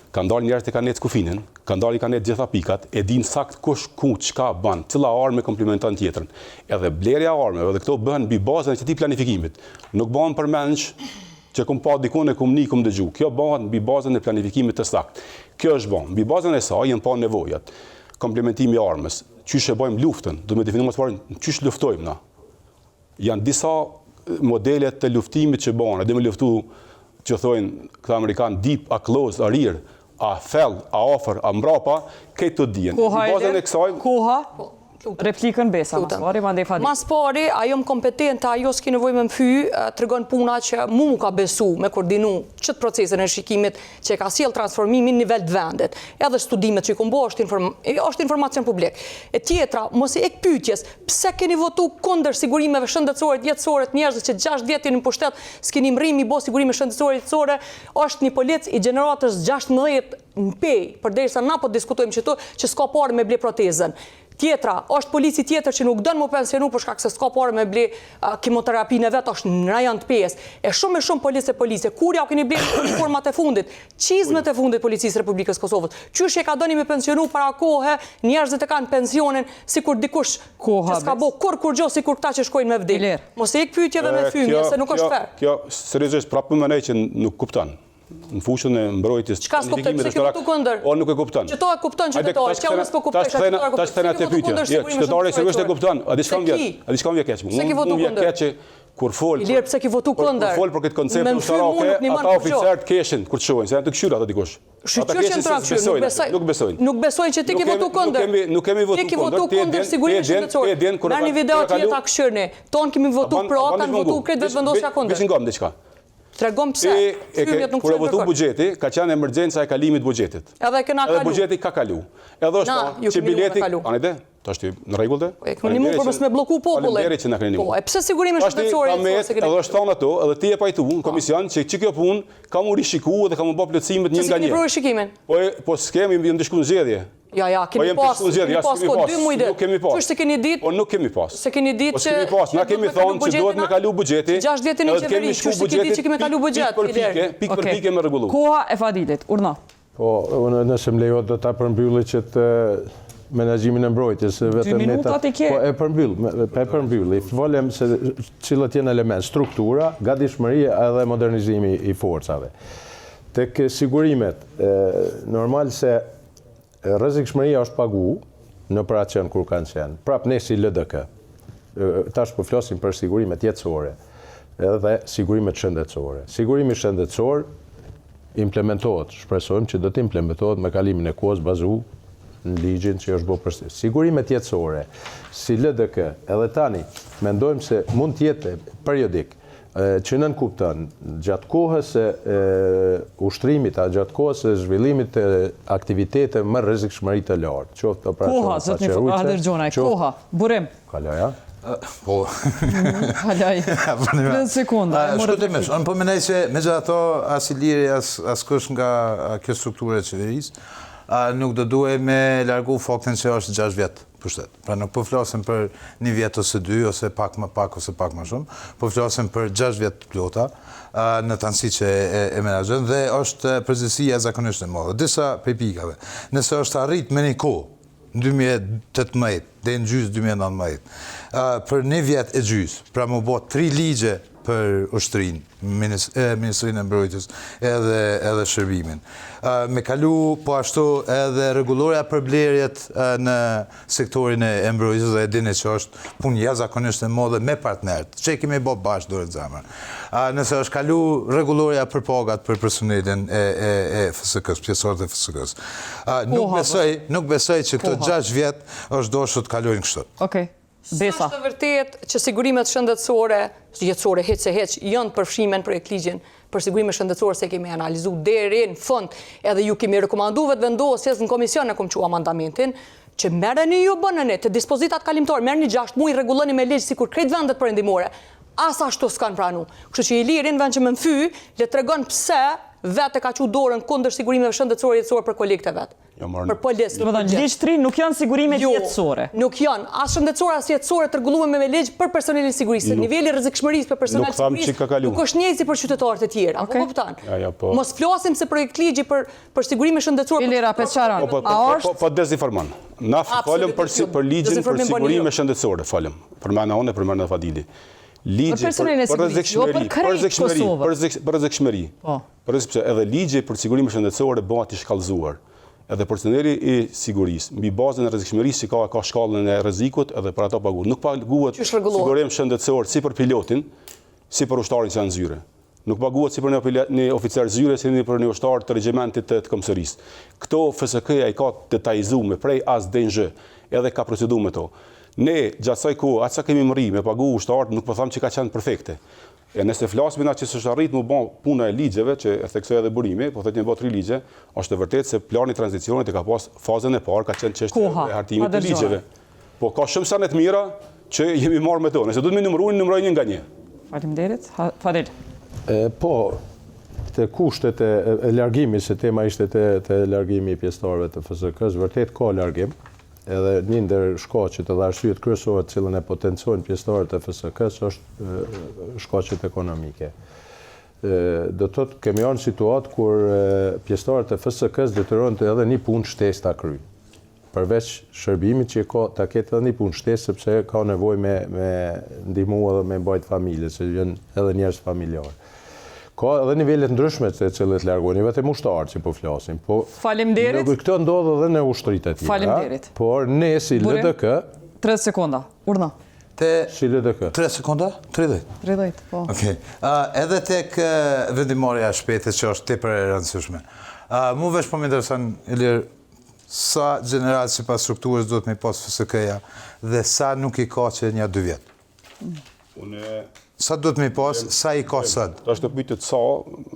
kanë dalë njerëz që kanë net kufinin, kanë dalë kanë net gjitha pikat, e din sakt kush ku çka bën, cilla armë komplementon tjetrën. Edhe blerja e armëve dhe këto bëhen mbi bazën e këtij planifikimit. Nuk bëhen për mendsh që kum pa dikun e kum dëgju. Kjo bëhet mbi bazën e planifikimit të saktë. Kjo është bën. Mbi bazën e saj janë pa nevojat. Komplementimi i armës, çysh e bëjmë luftën, do të definojmë së pari çysh luftojmë na. Janë disa modele të luftimit që bëhen, edhe më luftu që thojnë këta amerikan deep, a close, a rear, a fell, a offer, a mbrapa, këtë të dijen. Koha, replikën Besa, mas pari, mandej Fadi. Mas pari, ajo më kompetente, ajo s'ki nevoj me më fy, tregon puna që mu ka besu me koordinu qëtë procesën e shikimit që ka sjell transformimin në nivel të vendit. Edhe studimet që i kumbo është informacion publik. E tjetra, mos i ek pyetjes, pse keni votu kundër sigurimeve shëndetësore jetësore të njerëzve që 6 vjet jeni në pushtet, s'keni mrimi bo sigurime shëndetësore jetësore, është një polic i gjeneratës 16 në pej, përderisa na po diskutojmë që s'ka parë me ble protezën. Tjetra, është polici tjetër që nuk dënë më pensionu për shkak se s'ka parë me ble kimoterapinë e vetë, është në rajon të pesë. E shumë policie. Kur ja keni ble uniformat e fundit, çizmet e fundit Policisë Republikës Kosovës. Qysh e ka dëni me pensionu para kohë, njerëzit e kanë pensionin sikur dikush që s'ka bo kur gjë sikur këta që shkojnë me vdekje. Mos e ik pyetjeve me fymje se nuk është fair. Kjo seriozisht prapë më që nuk kupton. Në fushën e mbrojtjes çka s'kupton pse ke votu kundër? O nuk e kupton. Që to e kupton qytetari, që unë s'po kuptoj qytetari. Tash thënë atë pyetje. Jo, qytetari sigurisht e kupton. A diçka më vjen keq. Unë vjen keq kur fol. Ilir pse ke votu kundër? Kur fol për këtë koncept ushtarake, ata oficerët keshin kur të shohin, se janë të këshyra ata dikush. Nuk besojnë. Nuk besojnë që ti ke votu kundër. Nuk kemi votu kundër. Ti ke votu kundër sigurisht shëndetësor. Merrni video të jeta këshirni. Ton kemi votu pro, kanë votu kretë vendosja kundër. Visin gom diçka. Tregom pse. Kur e votu buxheti, ka qenë emergjenca e kalimit buxhetit. Edhe kena kalu. Edhe buxheti ka kalu. Edhe është që bileti, anëte, tash ti në rregull? Keni mundur për mos me blloku popullin. Faleminderit që na keni. Po, e pse sigurimi shëndetësor? Edhe është thonë ato, edhe ti e pajtu në komision që kjo punë ka mu rishikuar dhe ka mu bë plotësimet një nga një. Si keni shikimin? Po s'kemi ndeshkuar zgjedhje. Ja, kemi pas 2 muaj ditë. Nuk kemi pas. Ç'është se keni ditë? Po nuk kemi pas. Se keni ditë që na kemi thonë që duhet me kalu buxheti. 6 vjet në qeveri, ç'është keni ditë që kemi kalu buxhet. Pikë për pikë me rregullu. Koha e Fadilit, urna. Po, nëse më lejohet do ta përmbylli që të menaxhimin e mbrojtjes vetëm po e përmbyll. I folem se cilët janë element, struktura, gatishmëria edhe modernizimi i forcave. Tek sigurimet, normal se rrezikshmëria është pagu në operacion kur kanë qenë. Prap ne si LDK. Tash po flasim për sigurimet jetësore edhe sigurimet shëndetësore. Sigurimi shëndetësor implementohet, shpresojmë që do të implementohet me kalimin e kohës bazu në ligjin që është bërë për sigurimet jetësore. Si LDK, edhe tani mendojmë se mund të jetë periodik që nën kupton gjatë kohës së ushtrimit, gjatë kohës së zhvillimit të aktivitete më rrezikshmëri të lartë, qoftë operacione. Koha, zotni Alergjona, koha, burim. Kalaja? Po. Kalaj. 10 sekonda. Shkutimisht, unë po mendoj se megjithatë as Iliri as kush nga kjo strukturë e qeverisë nuk do duhet me largu faktin se është 6 vjet pushtet. Pra nuk po flasim për 1 vjet ose 2 ose pak më pak ose pak më shumë, po flasim për 6 vjet të plota në të anësi që e menaxhon dhe është përgjegjësia zakonisht e madhe. Disa prej pikave. Nëse është arrit me një kohë në 2018 dhe në gjysmë 2019 për 1 vjet e gjysmë, pra më bë 3 ligje për ushtrinë, Ministrinë e Mbrojtjes edhe shërbimin. Me kalu po ashtu edhe rregulloria për blerjet në sektorin e mbrojtjes dhe e dini që është punë jashtëzakonisht e madhe me partnerët, që kemi bë bashkë dorë të zemër. Nëse është kalu rregulloria për pagat për personelin e FSK-s, pjesësorët e FSK-s. Nuk besoj që këto 6 vjet është dashur të kalojnë kështu. Okej. Besa. Është vërtet që sigurimet shëndetësore, jetësore heq se heq, janë përfshime në projekt ligjin për sigurime shëndetësore se kemi analizu deri në fund, edhe ju kemi rekomanduar vetë vendosjes në komision e kom qua mandamentin, që merreni ju bënëni të dispozitat kalimtore, merrni 6 muaj rregulloni me ligj sikur krejt vendet perëndimore. As ashtu s'kan pranu. Kështu që Ilirin vend që më mfy, le tregon pse vetë ka qu dorën kundër sigurimeve shëndetësore jetësore për kolegët e vet. Për policë. Do të thonë ligj 3 nuk janë sigurime jetësore. Nuk janë as shëndetësore as jetësore të rregulluara me ligj për personelin e sigurisë. Niveli rrezikshmërisë për personelin e sigurisë nuk është njëjtë si për qytetarët e tjerë. Apo kupton? Mos flasim se projekt ligji për sigurime shëndetësore. Ilira Peçaran. Po dezinformon. Na folëm për ligjin për sigurime shëndetësore, folëm. Për mëna unë, për mëna Fadili. Ligji për rrezikshmëri. Për edhe ligji për sigurime shëndetësore bëhet i shkallëzuar. Edhe personeli i sigurisë, mbi bazën e rrezikshmërisë që ka shkallën e rrezikut edhe për ato paguhet. Nuk paguhet sigurim shëndetësor si për pilotin, si për ushtarin që janë zyre. Nuk paguhet si për një oficer zyre, si për një ushtar të regjimentit të komisarisë. Këto FSK-ja i ka detajzuar me prej as DNZ, edhe ka proceduar me to. Ne gjatë asaj kohë, atë sa kemi mri me pagu ushtarët, nuk po them që ka qenë perfekte. E nëse flasim na që s'është arrit më bën puna e ligjeve, që e theksoi edhe burimi, po thotë një bot 3 ligje, është e vërtetë se plani i tranzicionit e ka pas fazën e parë, ka qenë çështja e hartimit të ligjeve. Po ka shumë sanet mira që jemi marrë me to. Nëse do të më numëroj një nga një. Faleminderit. Fadil. Po, të kushtet e largimit, se tema ishte të largimi i pjesëtarëve të FSK-s, vërtet ka largim. edhe një ndër shkaqet edhe arsyet kryesore të cilën e potencojnë pjesëtarët e FSK-s është shkaqet ekonomike. Do të thotë kemi në situatë kur pjesëtarët e FSK-s detyrohen të edhe një punë shtesë ta kryejnë. Përveç shërbimit që ta ketë edhe një punë shtesë sepse ka nevojë me ndihmu edhe me mbajt familje, se janë edhe njerëz familjarë. Ka edhe nivelet ndryshme të cilët largohen, vetëm ushtarë që po flasim. Po Faleminderit. Këtë ndodh edhe në ushtritë e tjera. Faleminderit. Por ne si LDK 30 sekonda. Urdhna. Si LDK. 3 sekonda? 30? 30, po. Okej. Edhe tek vendimarrja e shpejtë që është tepër e rëndësishme. Mu veç po më intereson Ilir, sa general sipas strukturës duhet me pas FSK-ja dhe sa nuk i ka që një 2 vjet. Sa duhet me pas, sa i ka sot? Ta është të pyetët sa,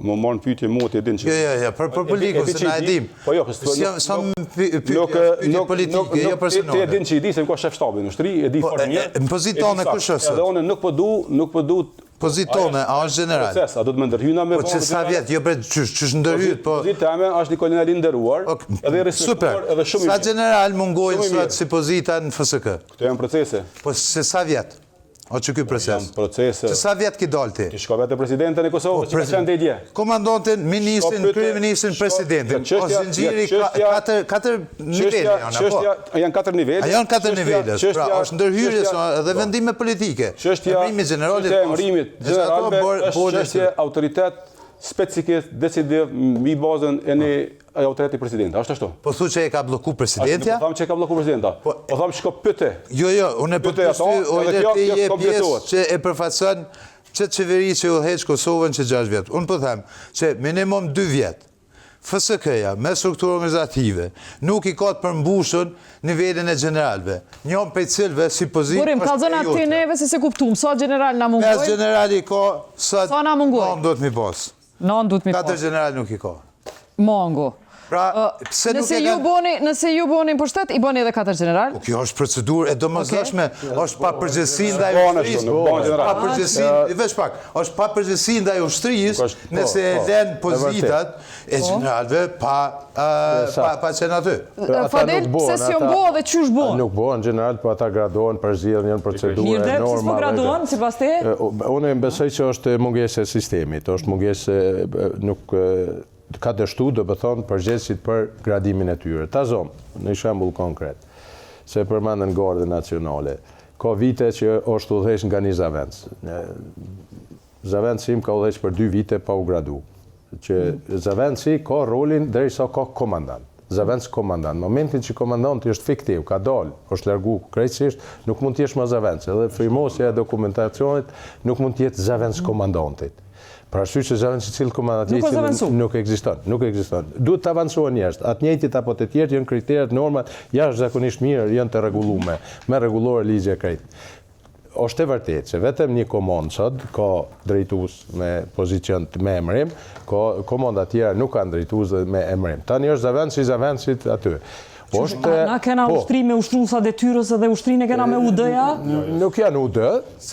më marrën pyetje mua të edhin që... Jo, për politikën, se na e dim. Po jo, Sa pyetje politike, jo personale. Ti edhin që i di se më ka shef shtabi në ushtri, e di fort mirë. Në pozitone kush është? Edhe unë nuk po du pozitone, a është general? Proces, a do të më ndërhyna me... Po që sa vjet, jo bre, qysh ndërhyt, po... Pozita eme është një kolonel i nderuar, edhe respektuar, edhe shumë i mirë. Sa general mungojnë sot si pozita në FSK? Këto janë procese. Po se sa vjet? O që ky proces? Janë procese. Që sa vjet ki dalë ti? Ti shko vetë presidentën e Kosovës, që përsen të i dje. Komandantin, ministrin, kryeministrin, presidentin. O zinxhiri 4 nivele janë, apo? Janë 4 nivele. A janë 4 nivele, pra është ndërhyrje dhe vendime politike. Emrimi generalve është çështje autoritet specifik decidiv mbi bazën e një autoriteti presidenta, është ashtu? Po thu që e ka bloku presidentja? Po thamë që e ka bloku presidenta. Po thamë shko pyte. Jo, unë e përpështy ti je pjesë që e përfaqëson që qeveri që u heq Kosovën që 6 vjet. Unë po them që minimum 2 vjet. FSK-ja me strukturë organizative nuk i ka të përmbushën nivelin e generalve. Njëm për cilve si pozitë Burim, ka zona të neve se kuptum, sa general na mungoj? 5 generali ka, sa na mungoj? 9 duhet mi pas. 9 duhet mi pas. 4 general nuk i ka. Mongo. Pra, pse nuk e Nëse ju boni për shtet, i boni edhe 4 general? Kjo është procedurë e domosdoshme, është pa përgjegjësi ndaj ushtrisë. Pa përgjegjësi, veç pak, është pa përgjegjësi ndaj ushtrisë, nëse e lën pozitat e generalëve pa qenë aty. Fadel, pse si jo mbo dhe qysh bo? Nuk bo, në general, po ata gradohen për zgjedhjen, janë procedurë normale. Mirë, pse s'po gradohen, sipas te? Unë besoj që është mungesë e sistemit, është mungesë nuk ka dështu, do të thonë, përgjegjësit për gradimin e tyre. Ta zonë, në shembull konkret, se përmendën Gardë Nacionale, ka vite që është udhëheq nga një zavendës. Zavendësi im ka udhëheq për 2 vite pa u gradu. Që zavendësi ka rolin derisa ka komandant. Zavendës komandant. Në momentin që komandanti është fiktiv, ka dalë, është largu krejtësisht, nuk mund t'jesh më zavendës. Edhe firmosja e dokumentacionit nuk mund t'jetë zavendës komandantit. Pra arsye që zavendës i cilë komandantit nuk ekziston. Duhet të avansohen njerëz. Atë njëjtit apo të tjerë janë kriteret, normat, jashtëzakonisht mirë, janë të rregulluara, me rregullore ligje krejt. Është e vërtetë që vetëm një komandë sot ka drejtues me pozicion me emrim, ka komanda tjera nuk kanë drejtues me emrim. Tani është zavendësit aty. Na kena ushtri me ushtrusa detyrës edhe ushtrinë kena me UD-ja? Nuk janë UD,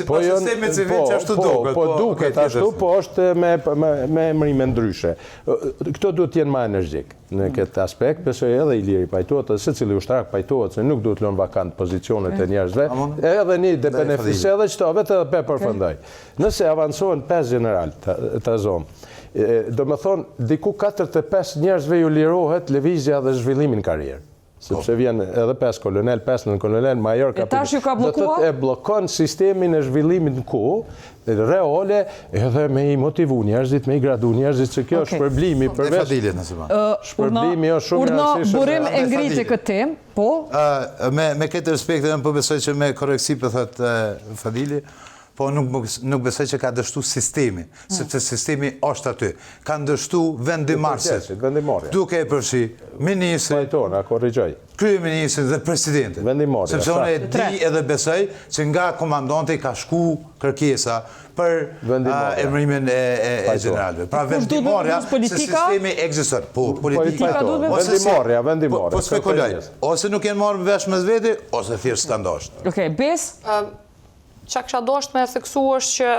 po sistemi civil që ashtu duket. Po duket ashtu, po është me emrime ndryshe. Këto duhet të jenë më energjik në këtë aspekt, besoj edhe Iliri pajtohet, edhe secili ushtarak pajtohet se nuk duhet lënë vakant pozicionet e njerëzve, edhe një de beneficie edhe çto vetë edhe pe përfundoj. Nëse avansohen 5 general të zonë, do me thonë, diku 4-5 njerëzve ju lirohet lëvizja dhe zhvillimin karrierë. Sepse vjen edhe 5 kolonel, 5 në kolonel, major, kapitan. E tash ju ka blokua? E blokon sistemin e zhvillimit në reale, edhe me i motivu njerëzit, me i gradu njerëzit, që kjo është shpërblimi përveç... Shpërblimi është shumë rëndësishëm. Burim e ngriti këtë temë, po? Me këtë respekt, edhe më besoj që me koreksi për thëtë Fadili, po nuk besoj që ka dështu sistemi, sepse sistemi është aty. Ka ndështu vendimarrësit, duke e përfshi ministrin, kryeministrin dhe presidentin. Sepse unë e di edhe besoj që nga komandanti ka shku kërkesa për emrimin e generalve. Pra vendimarrja se sistemi ekziston. Po, politika. Vendimarrja. Po spekuloj. Ose nuk jenë marrë vesh me zveti, ose thjesht s'kan dashur. Okej, Bes? Qa kësha dosht me theksu është që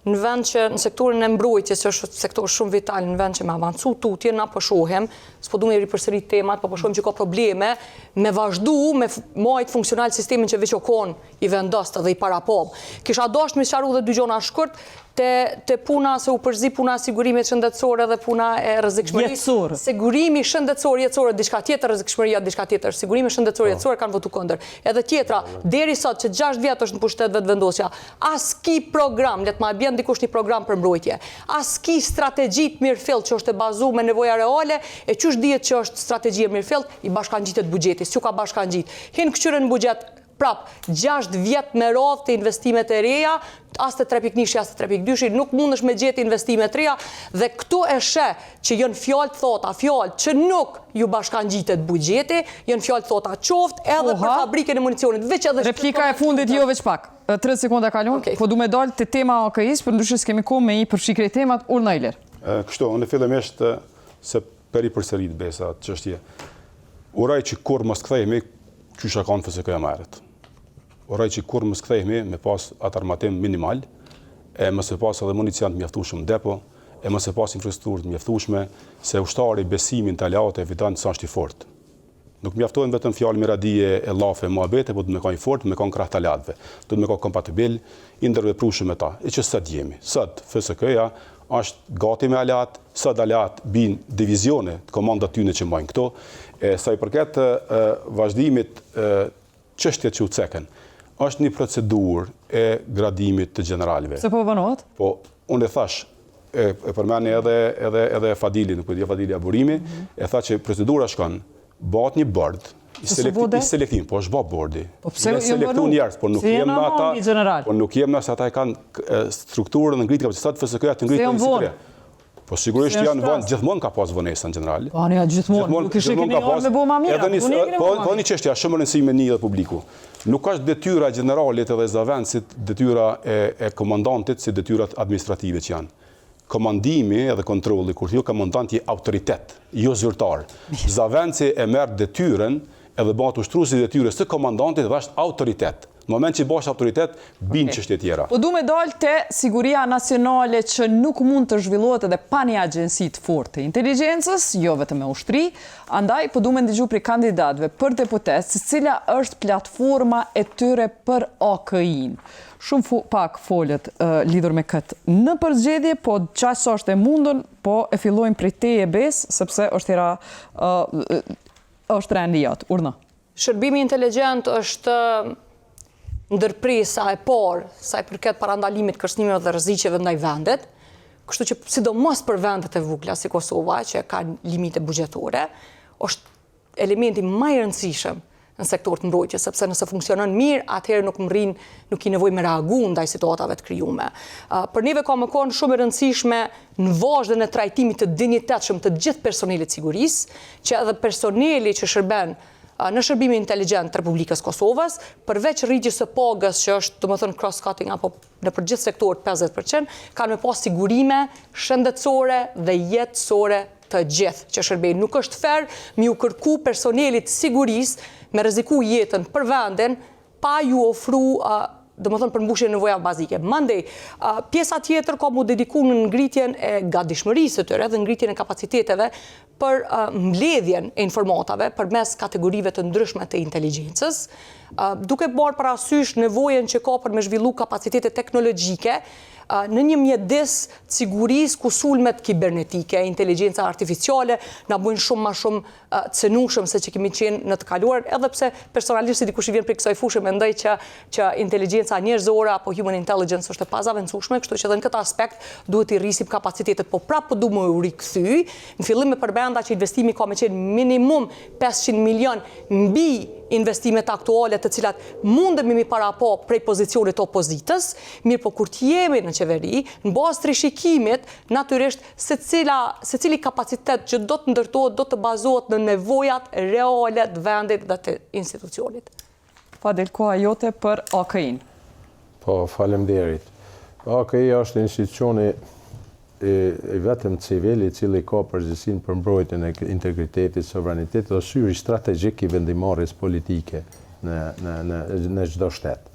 në vend që në sektorin e mbrojtjes, që është sektor shumë vital, në vend që me avancu tutje, na po shohem, s'po du me ripërsërit temat, po shohem që ka probleme me vazhdu, me majt funksional sistemin që veç o kon i vendost dhe i parapom. Kisha dasht me sharu dhe dy gjona shkurt, te puna se u përzi puna sigurimit shëndetësore dhe puna e rrezikshmërisë. Jetësore. Sigurimi shëndetësor jetësor, diçka tjetër, rrezikshmëria diçka tjetër. Sigurimi shëndetësor jetësor kanë votu kundër. Edhe tjetra, deri sot që 6 vjet është në pushtet vetëvendosja, as ki program, le të ma bjen dikush një program për mbrojtje. As ki strategji të mirëfillt që është e bazuar me nevoja reale, e qysh dihet që është strategji e mirëfillt, i bashkangjitet buxheti, s'u ka bashkangjit. Hin kçyren buxhet prap 6 vjet me radhë të investimet e reja, as të 3.1, as të 3.2, nuk mundesh me gjetë investimet reja, dhe këtu e sheh që janë fjalë thota, fjalë që nuk ju bashkangjitet buxheti, janë fjalë thota qoftë edhe për fabrikën e municionit, veç edhe Replika e fundit jo veç pak. 30 sekonda kalon, po du me dalë të tema AKI-s, për ndryshë s'kemi kohë me i përshikrej temat, urna Ilir. Kështu, unë fillimisht se peri përsërit besa çështje. Uraj që kur mos kthehemi, qysha kanë FSK-ja marrët. Uraj që kur mos kthehemi me pas atë armatim minimal, e mos e pas edhe municion të mjaftueshëm në depo, e mos e pas infrastrukturë të mjaftueshme, se ushtari besimin të aleate evident sa është i fortë. Nuk mjaftojnë vetëm fjalë miradije e llafe muhabete, por do të më kanë fort, me kanë krah talatëve. Do të më kanë kompatibil, i ndërveprueshëm me ta. E që sot jemi. Sot FSK-ja është gati me alat, sot alat bin divizione të komandat tyne që mbajnë këto. Sa i përket vazhdimit çështjet që u ceken, është një procedurë e gradimit të generalëve. Se po vënohet? Po, unë e thash, e përmeni edhe Fadili, nuk përdi Fadili Aburimi, e tha që procedura shkon, bat një bord, i selektim, po është bat bordi. Po pse selektu njerës, por nuk jem në ata, por nuk jem në se ata e kanë strukturën në ngritë kapacitet FSK-ja të ngritë kapacitet. Po sigurisht janë vonë, gjithmonë ka pas vonesa në general. Po anë gjithmonë, nuk ishe keni orë me bo ma mira. Po një çështje, shumë rëndësishme me një dhe publiku. Nuk është detyra e generalit edhe zavendësit, detyra e komandantit si detyrat administrative që janë. Komandimi edhe kontrolli, kur jo komandant je autoritet, jo zyrtar. Zavendësi e merr detyrën edhe bëhet ushtruesi i detyrës së komandantit dhe është autoritet. Në moment që bash autoritet, bin çështje tjera. Po du me dalë te siguria nacionale që nuk mund të zhvillohet edhe pa një agjensi të fortë të inteligjencës, jo vetëm me ushtri, andaj po du me ndëgju për kandidatëve për deputet, se cila është platforma e tyre për AKI-n. Shumë pak folët lidhur me këtë në përzgjedhje, po qasë është e mundën, po e fillojnë prej te e besë, sepse është rendi jatë. Urna. Shërbimi inteligjent është ndërpresa e parë sa i përket parandalimit kërcënimeve dhe rreziqeve ndaj vendet, kështu që sidomos për vendet e vogla si Kosova, që ka limite buxhetore, është elementi më i rëndësishëm në sektor të mbrojtjes, sepse nëse funksionon mirë, atëherë nuk i nevojë me reagu ndaj situatave të krijuara. Për neve ka më kon shumë e rëndësishme në vazhdën e trajtimit të dinjitetshëm të gjithë personelit sigurisë, që edhe personeli që shërben në shërbimin inteligjent të Republikës Kosovës, përveç rritjes së pagës që është, domethënë cross-cutting apo në për gjithë sektorët 50%, kanë me pas sigurime shëndetësore dhe jetësore të gjithë që shërbejnë. Nuk është fair me u kërku personelit sigurisë me rreziku jetën për vendin pa ju ofru domethënë përmbushje nevojave bazike. Mandej, pjesa tjetër ka mu dediku në ngritjen e gatishmërisë së tyre dhe ngritjen e kapaciteteve për mbledhjen e informatave përmes kategorive të ndryshme të inteligjencës, duke marrë parasysh nevojën që ka për me zhvillu kapacitete teknologjike në një mjedis të sigurisë ku sulmet kibernetike, inteligjenca artificiale na bujnë shumë më shumë cënushëm se që kemi qenë në të kaluar, edhe pse personalisht si dikush i vjen prej kësaj fushë mendoj që inteligjenca njerëzore apo human intelligence është e pazavendësueshme, kështu që edhe në këtë aspekt duhet i rrisim kapacitetet, po prapë du më rikthy. Në fillim me përmenda që investimi ka me qenë minimum 500 milion mbi investimet aktuale të cilat mundemi mi parapo prej pozicionit opozitës, mirë po kur t'jemi në qeveri, në bazë të rishikimit, natyrisht secili kapacitet që do të ndërtohet, do të bazohet në nevojat reale të vendit dhe të institucionit. Fadil, koha jote për AKI-n. Po, faleminderit. AKI është institucioni i vetëm civil i cili ka përgjegjësinë për mbrojtjen e integritetit, sovranitetit dhe syri strategjik i vendimarrjes politike në çdo shtet.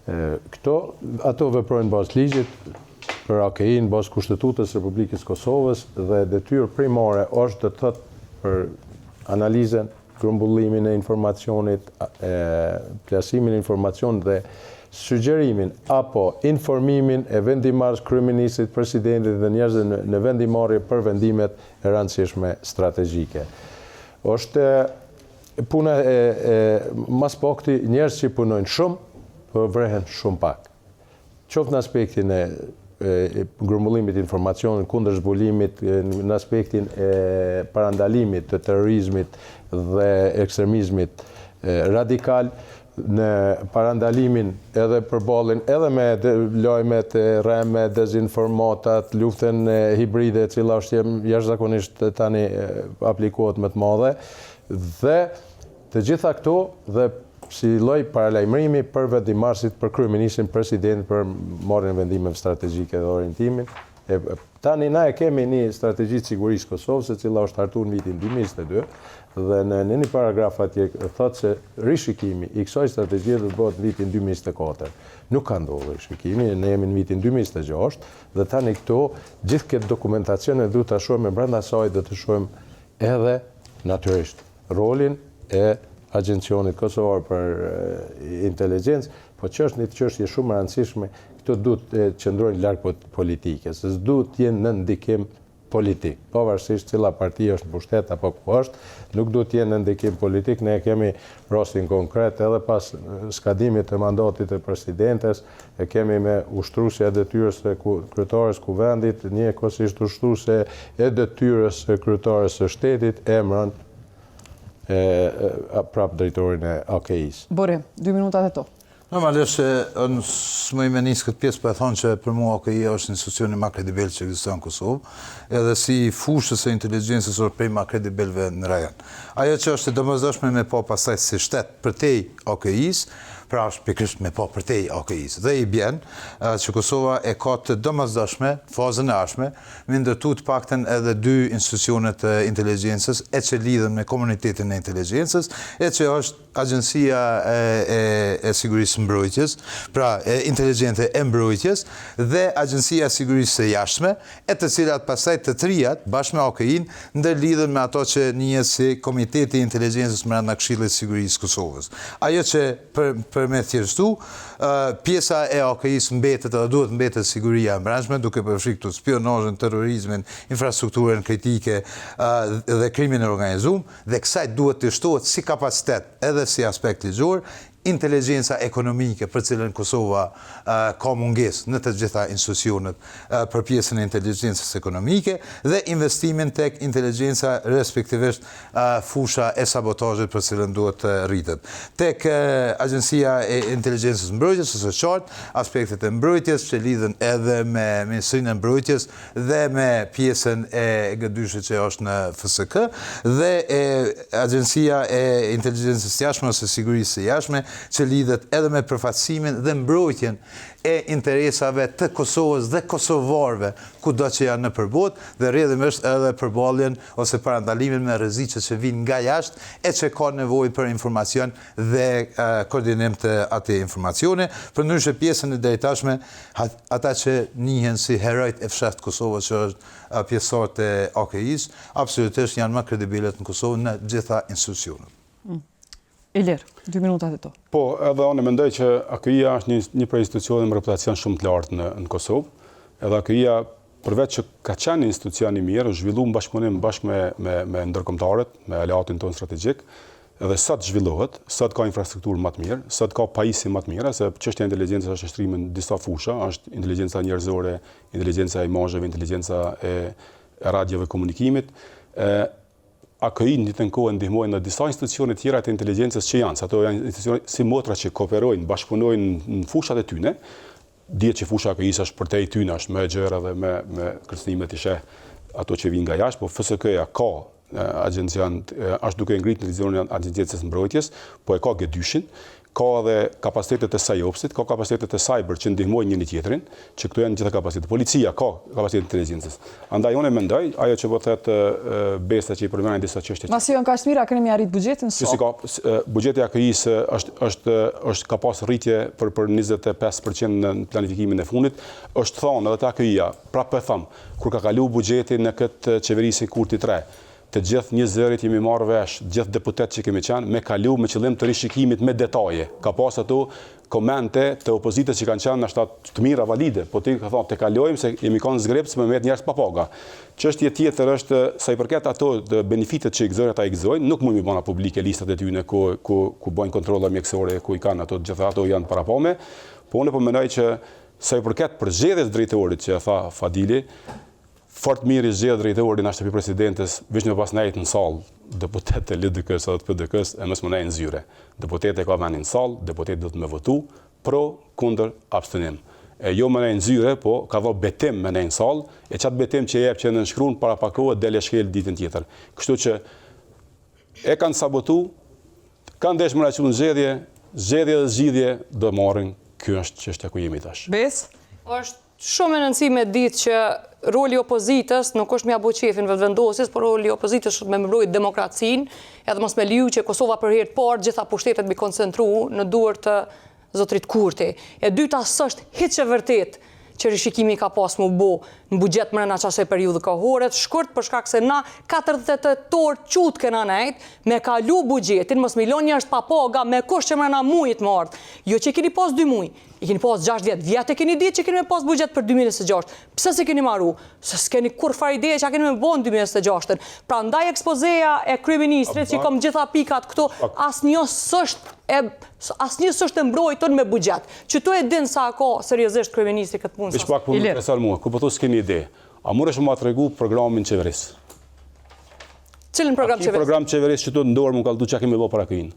Ato veprojnë bazë ligjit për AKI-n, bazë Kushtetutës Republikës Kosovës dhe detyrë primare është të thotë për analizën, grumbullimin e informacionit, plasimin e informacionit dhe sugjerimin apo informimin e vendimarrës kryeministit, presidentit dhe njerëzve në vendimarrje për vendimet e rëndësishme strategjike. Është puna mas pakti njerëz që punojnë shumë, por vrehen shumë pak. Qoftë në aspektin e grumbullimit informacionit, kundër zbulimit, në aspektin e parandalimit të terrorizmit dhe ekstremizmit radikal, në parandalimin edhe përballjen edhe me lajmet e rreme, dezinformatat, luftën hibride, e cila është jashtëzakonisht tani aplikohet më të madhe, dhe të gjitha këto dhe si lloj paralajmërimi për vendimarrësit, për kryeministin, presidentin, për marrjen e vendimeve strategjike dhe orientimin. Tani na e kemi një strategji të sigurisë Kosovës, e cila është hartuar në vitin 2022, dhe në një paragraf atje thotë se rishikimi i kësaj strategjie do të bëhet në vitin 2024. Nuk ka ndodhur rishikimi, ne jemi në vitin 2026 dhe tani këto gjithë këtë dokumentacion e duhet ta shohim brenda saj dhe të shohim edhe natyrisht rolin e Agjencionit Kosovar për Inteligjencë, po që është një çështje shumë e rëndësishme, këto duhet të qëndrojnë larg politikës, se duhet të jenë në ndikim politik. Pavarësisht cila parti është në pushtet apo ku është, nuk duhet të jenë në ndikim politik. Ne kemi rastin konkret edhe pas skadimit të mandatit të presidentes, e kemi me ushtruesja e detyrës së kryetares kuvendit, njëkohësisht ushtruese e detyrës së kryetares së shtetit, emrën prap drejtorin e AKI-s. Bori, 2 minutat e to. Normalisht unë s'më me nisë këtë pjesë për e thonë që për mua AKI është institucioni ma kredibel që ekziston në Kosovë, edhe si fushës e inteligjencës është prej ma kredibilve në rajon. Ajo që është e domosdoshme me pa pasaj si shtet për tej AKI-s, pra është pikërisht me pa për tej AKI-s. Dhe i bjen që Kosova e ka të domosdoshme, fazën e ashme, me ndërtu të pakten edhe 2 institucionet e inteligjencës, e që lidhen me komunitetin e inteligjencës, e që është Agjencia e Sigurisë Mbrojtjes, pra inteligjente e mbrojtjes, dhe Agjencia e Sigurisë së Jashtme, e të cilat pastaj të trijat, bashkë me AKI-n, ndërlidhen me ato që njihet si Komiteti i Inteligjencës brenda Këshillit të Sigurisë Kosovës. Ajo që për me thjeshtu, pjesa e AKI-s mbetet edhe duhet mbetet siguria e brendshme, duke përfshirë këtu spionazhin, terrorizmin, infrastrukturën kritike dhe krimin e organizuar, dhe kësaj duhet të shtohet si kapacitet edhe si aspekt ligjor, inteligjenca ekonomike për cilën Kosova ka mungesë në të gjitha institucionet për pjesën e inteligjencës ekonomike dhe investimin tek inteligjenca respektivisht fusha e sabotazhit për cilën duhet të rritet. Tek Agjencia e Inteligjencës Mbrojtjes ose qartë aspektet e mbrojtjes që lidhen edhe me Ministrinë e Mbrojtjes dhe me pjesën e G2-shit që është në FSK dhe Agjencia e Inteligjencës Jashtme ose Sigurisë së Jashtme që lidhet edhe me përfaqësimin dhe mbrojtjen e interesave të Kosovës dhe kosovarëve kudo që janë në përbot dhe rrjedhimisht edhe përballjen ose parandalimin me rreziqet që vijnë nga jashtë e që ka nevojë për informacion dhe koordinim të atij informacioni. Përndryshe pjesën e drejtashme, ata që njihen si herojt e fshehtë Kosovës që është pjesëtar të AKI-s, absolutisht janë më kredibilët në Kosovë në gjitha institucionet. Ilir, 2 minutat e to. Po, edhe unë mendoj që AKI-ja është një prej institucioneve me reputacion shumë të lartë në Kosovë. Edhe AKI-ja, përveç që ka qenë institucion i mirë, është zhvilluar në bashkëpunim bashkë me ndërkombëtarët, me aleatin tonë strategjik, edhe sot zhvillohet, sot ka infrastrukturë më të mirë, sot ka pajisje më të mira, se çështja e inteligjencës është shtrimi në disa fusha, është inteligjenca njerëzore, inteligjenca e imazheve, inteligjenca e radiove komunikimit. AKI në ditën kohë ndihmojnë në disa institucione tjera të inteligjencës që janë, ato janë institucione si motra që kooperojnë, bashkëpunojnë në fushat e tyne. Dihet që fusha AKI-s është për te i tyne, është më e gjerë dhe me kërcënimet i sheh ato që vinë nga jashtë, po FSK-ja ka agjencian, është duke ngritë në vizionin e Agjencës Mbrojtjes, po e ka G2-shin, ka edhe kapacitetet e SAIOPS-it, ka kapacitetet e cyber që ndihmojnë njëri tjetrin, që këto janë gjitha kapacitetet. Policia ka kapacitet inteligjencës. Andaj unë mendoj, ajo që po thotë Besa që i përmendën disa çështje. Masi janë kaq mira, keni arrit buxhetin Si ka buxheti i AKI-s është ka pas rritje për 25% në planifikimin e fundit, është thonë edhe te AKI-ja, prapë e them, kur ka kalu buxheti në këtë qeverisë Kurti 3, të gjithë 20 zërit jemi marrë vesh, gjithë deputet që kemi qenë, me kalu me qëllim të rishikimit me detaje. Ka pas ato komente të opozitës që kanë qenë në shtatë të mira valide, po ti ka thonë të kalojmë se jemi kanë zgrepës me njerëz pa paga. Çështja tjetër është sa i përket ato benefitet që i gëzojnë ata i gëzojnë, nuk mund mi bëna publike listat e tyre ku bëjnë kontrolla mjekësore, ku i kanë ato gjitha ato janë parapame, po unë po mendoj që sa i përket përgjedhjes drejtorit që tha Fadili, fort mirë i zgjedh drejtori në shtëpi presidentes, veç në pas nejtë në salë, deputet e LDK-s edhe të PDK-s, e mësë më nejtë në zyre. Deputet e ka menin në salë, deputet do të me votu, pro, kundër, abstenim. E jo më nejtë në zyre, po ka dho betim me nejtë në salë, e qatë betim që jep që në nshkruan para pakohet dele shkel ditën tjetër. Kështu që e kanë sabotu, kanë desh më raqu në zgjedhje dhe zgjidhje do marrin, kjo është çështja ku jemi tash. Bes? Është shumë e rëndësishme ditë që roli i opozitës nuk është mja buqefin vetëvendosjes, por roli i opozitës është me mbrojtë demokracinë, edhe mos me leju që Kosova për herë të parë gjitha pushtetet mi koncentru në duart të zotrit Kurti. E dyta s'është hiç e vërtet që rishikimi ka pas mu bo në buxhet mrena qasaj periudhë kohore, shkurt për shkak se na 48 orë qut kena nejt, me kalu buxhetin, mos milon njerëz pa paga me kusht që mrena mujit më ardh. Jo që keni pas 2 muj, i keni pas 6 vjet. Vjet e keni ditë që keni me pas buxhet për 2026. Pse se keni marru? Se s'keni kur fare ide që keni me bon 2026. Prandaj ekspozeja e kryeministrit që kam gjitha pikat këtu, asnjë s'është e mbrojtur me buxhet. Që tu e din sa ka seriozisht kryeministri këtë punë. Veç pak po më intereson mua, ku po thos s'keni ide. A muresh më tregu programin qeverisë? Cilën program qeverisë? Program qeverisë që të ndorë më kallëtu që kemi bë para këin.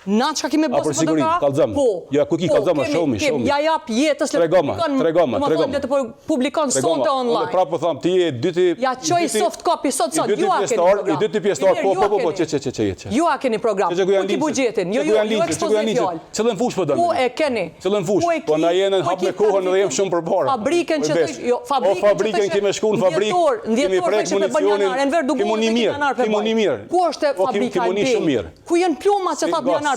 Na çka kemi bërë për sigurin, kallëzëm. Ja, ku ki kallëzëm, shomi. Ja jap jetës tregoma. Të publikon sonte online. Unë prapë them ti e dyti. Ja çoj soft copy sot ju a keni program. I dyti pjesëtar, po, çe. Ju a keni program. Ku ki buxhetin? Jo, ekspozion. Cillën fush po dëmë? Ku e keni? Cillën fush? Po na jeni hap me kohën dhe jam shumë përpara. Fabrikën që jo, fabrikën ti më shkon në fabrikë. Kemi prek municionin. Kimoni mirë. Ku është fabrika e Ku janë plumat që thatë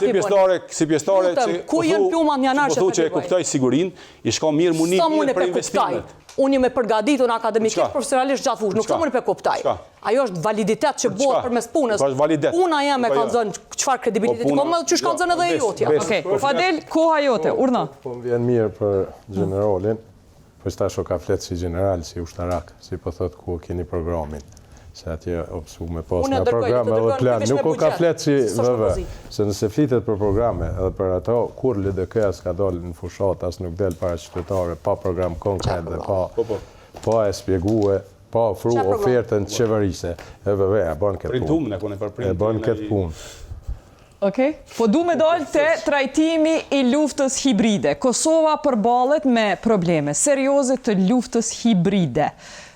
Si pjesëtare që ku janë plumat në janar që e kuptoj sigurin, i shka mirë muni mirë për investimet. Unë me përgaditur në akademikisht profesionalisht gjatë fush, nuk të mëni për kuptaj. Ajo është validitet që bëhet për mes punës. Puna jam e kanë zënë qëfar kredibilitet, ko më që shkanë zënë edhe e jotja. Fadel, koha jote, urna. Po më vjen mirë për generalin, për sta shok ka fletë si general, si ushtarak, si po thot ku keni programin. Se atje opsu me pas nga programe dhe plan. Nuk ka fletë si VV. Se nëse flitet për programe edhe për ato, kur LDK s'ka dalë në fushat, as nuk del para qytetare, pa program konkret dhe pa e spjegue, pa ofru ofertën qeverise. E VV e bën këtë punë. E bën këtë punë. Okej. Po du me dalë të trajtimi i luftës hibride. Kosova përballet me probleme serioze të luftës hibride.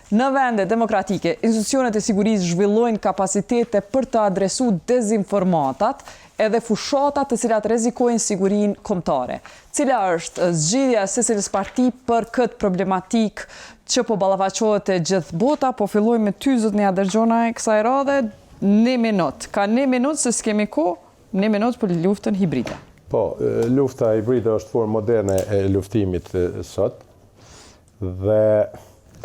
Në vende demokratike, institucionet e sigurisë zhvillojnë kapacitete për të adresu dezinformatat edhe fushatat të cilat rrezikojnë sigurinë kombëtare. Cila është zgjidhja e secilës parti për këtë problematik që po ballafaqohet e gjithë bota? Po fillojmë me ty, zotnia Dergjona e kësaj radhe. 1 minutë. Ka 1 minutë se s'kemi kohë, 1 minutë për luftën hibride. Po, lufta hibride është formë moderne e luftimit sot dhe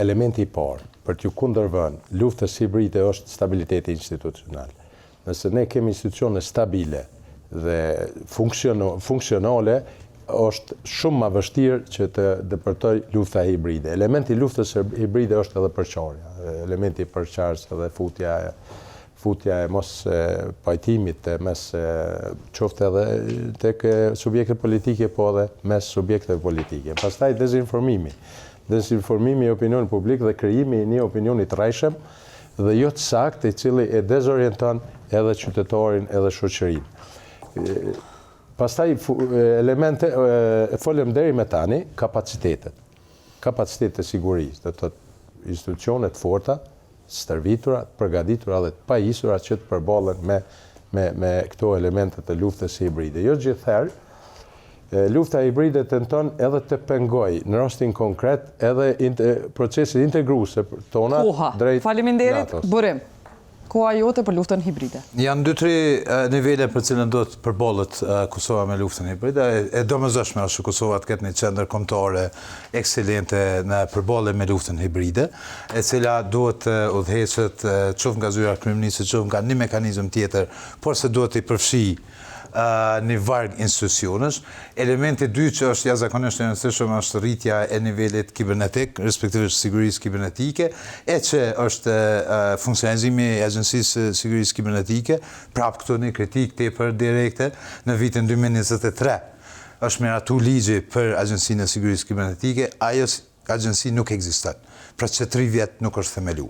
elementi i parë për t'ju kundërvënë luftës hibride është stabiliteti institucional. Nëse ne kemi institucione stabile dhe funksionale, është shumë ma vështirë që të dëpërtoj lufta hibride. Elementi i luftës hibride është edhe përqarja. Elementi i përqarës edhe futja e mos pajtimit mes qofte edhe tek subjekte politike, po edhe mes subjekte politike. Pastaj dezinformimi i opinion publik dhe krijimi i një opinioni të rrajshëm dhe jo të saktë i cili e dezorienton edhe qytetarin edhe shoqërinë. Pastaj elemente, folëm deri me tani, kapacitetet e sigurisë, do të thotë institucionet forta, stërvitura, përgatitura dhe të pajisura që të përballen me këto elementet të luftës hibride. Jo gjithherë Lufta hibride tenton edhe të pengoj në rastin konkret edhe proceset integruese tona drejt Faleminderit, NATO-s. Burim. Koha jote për luftën hibride. Janë 2-3 nivele për cilën do të përballet Kosova me luftën hibride. E domosdoshme është që Kosova të ketë një qendër kombëtare ekselente në përballje me luftën hibride, e cila duhet të udhëheqet qoftë nga zyra kriminaliste, qoftë nga një mekanizëm tjetër, por se duhet të përfshi një varg institucionësh. Elementi dytë që është jashtëzakonisht e rëndësishme është rritja e nivelit kibernetik, respektivisht sigurisë kibernetike, e që është funksionalizimi i Agjencisë së Sigurisë Kibernetike, prapë këtu një kritik tepër direkte në vitin 2023. Është miratu ligji për Agjencinë e Sigurisë Kibernetike, ajo agjenci nuk ekziston. Pra që 3 vjet nuk është themelu.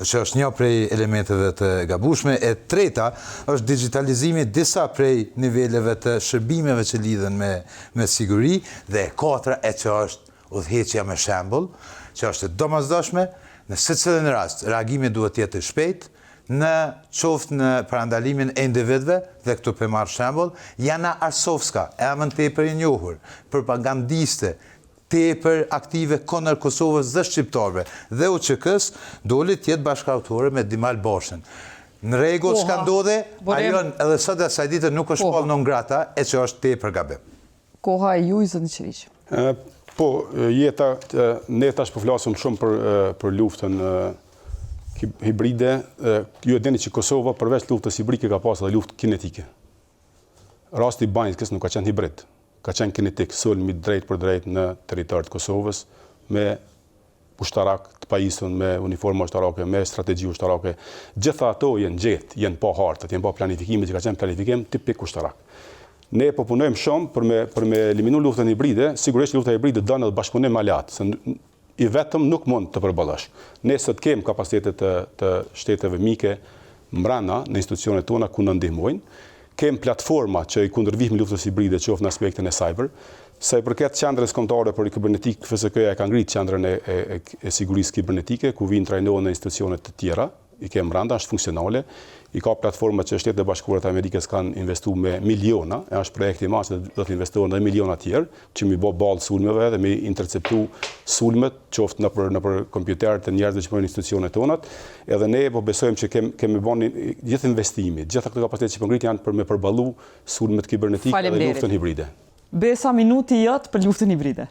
Që është një prej elementeve të gabueshme. E treta është digitalizimi disa prej niveleve të shërbimeve që lidhen me siguri, dhe e katra e që është udhëheqja me shembull, që është domosdoshme në secilin rast. Reagimi duhet të jetë i shpejtë, në qoftë në parandalimin e individëve, dhe këtu për marrë shembull, Jana Arsovska, emër tepër i njohur, propagandiste, tepër aktive kundër Kosovës dhe shqiptarëve, dhe UÇK-s doli të jetë bashkëautori me Dimal Bashën. Në rregull çka ndodhe, ajo edhe sot e asaj dite nuk është pall non grata, e që është tepër gabim. Koha e juaj, zotni Qiriq. Po, ne tash po flasim shumë për luftën hibride. Ju e dini që Kosova përveç luftës hibride ka pasur edhe luftë kinetike. Rasti i Banjskës nuk ka qenë hibrid. Ka qenë kinetik, sulmi drejt për drejt në territor të Kosovës, me ushtarak të pajisur, me uniforma ushtarake, me strategji ushtarake. Gjitha ato jenë pa hartët, jenë pa planifikimit që ka qenë planifikim tipik ushtarak. Ne po punojmë shumë për me eliminu luftën hibride. Sigurisht lufta hibride don edhe bashkëpunim aleat, se i vetëm nuk mund të përballosh. Ne sot kemi kapacitetet të shteteve mike mbrana në institucionet tona ku na ndihmojnë. Kem platforma që i kundërvijmë luftës hibride, qoftë në aspektin e cyber. Sa i përket qendrës kombëtare për kibernetik, FSK-ja ka ngritë qendrën e sigurisë kibernetike, ku vijnë trajnohen në institucione të tjera, i kemë brenda, është funksionale. I ka platforma që Shtetet e Bashkuara të Amerikës kanë investuar me miliona, është projekti i madh që do të investohen edhe miliona të tjerë, që mi bë ballë sulmeve dhe mi interceptu sulmet, qoftë nëpër kompjuterët e njerëzve që punojnë në institucionet tona. Edhe ne po besojmë që kemi bënë gjithë investimet, gjitha këto kapacitete që po ngrit janë për me përballu sulmet kibernetike dhe luftën hibride. Besa, minuti jot për luftën hibride.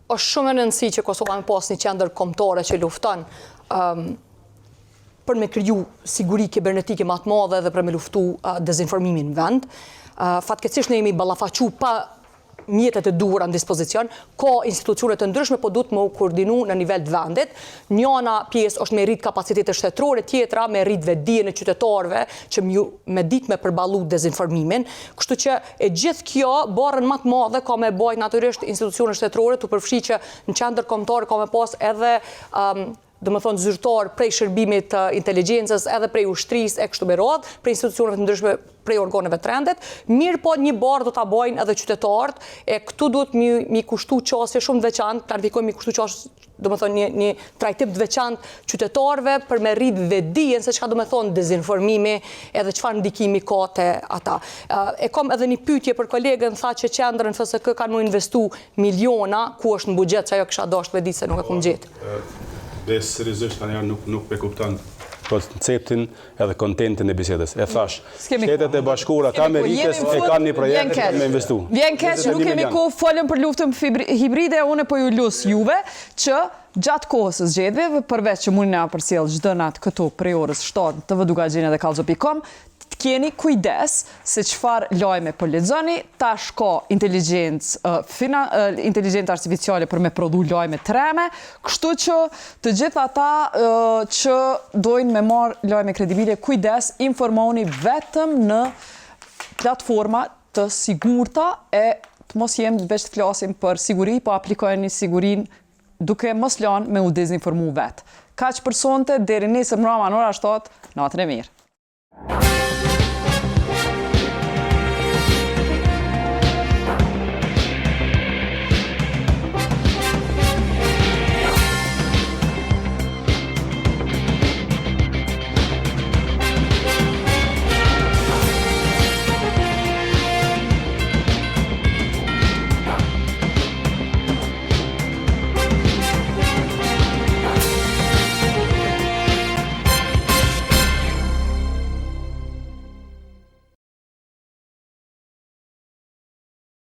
Është shumë e rëndësishme që Kosova të pasë një qendër kombëtare që lufton për me kriju siguri kibernetike më të madhe dhe për me luftu dezinformimin në vend. Fatkeqësisht ne jemi ballafaqu pa mjetet e duhura në dispozicion, ka institucione të ndryshme, po duhet më koordinu në nivel të vendit. Njëna pjesë është me rrit kapacitete shtetërore, tjetra me rrit vetdijen e qytetarëve që me ditë me përballu dezinformimin. Kështu që e gjithë kjo barrën më të madhe ka me bajt natyrisht institucione shtetërore, të përfshi që në qendër kombëtare ka me pas edhe dhe më thonë zyrtar prej shërbimit të inteligjencës, edhe prej ushtrisë e kështu me radhë, prej institucioneve të ndryshme, prej organeve të rendet. Mirë po një barë do ta bajnë edhe qytetarët, e këtu duhet mi kushtu qasje shumë të veçantë, planifikojmë mi kushtu qasje, do më thonë një trajtim të veçantë qytetarëve për me rritë vetdijen se çka do më thonë dezinformimi edhe çfarë ndikimi ka te ata. E kam edhe një pyetje për kolegën, tha që qendrën FSK kanë mu investu miliona, ku është në buxhet, që ajo kisha dashur me ditë se nuk e kam gjetë. Dhe seriozisht tani nuk e kupton konceptin edhe kontentin e bisedës. E thash, Shtetet e Bashkuara të Amerikës e kanë një projekt me investu. Vjen keq, nuk kemi kohë folëm për luftën hibride, unë po ju lus juve që gjatë kohës së zgjedhjeve, përveç që mundi na përcjell çdo natë këtu prej orës 7 në tvdugagjen dhe kallzo.com, keni kujdes se çfarë lajme po lexoni. Tash ka inteligjencë artificiale për me prodhu lajme treme, kështu që të gjithë ata që dojnë me marrë lajme kredibile, kujdes, informoni vetëm në platforma të sigurta e të mos jem veç të flasim për siguri, po aplikojeni sigurin duke mos lanë me u dezinformu vetë. Kaq për sonte, deri nesër mbrëma në ora 7, natën e mirë.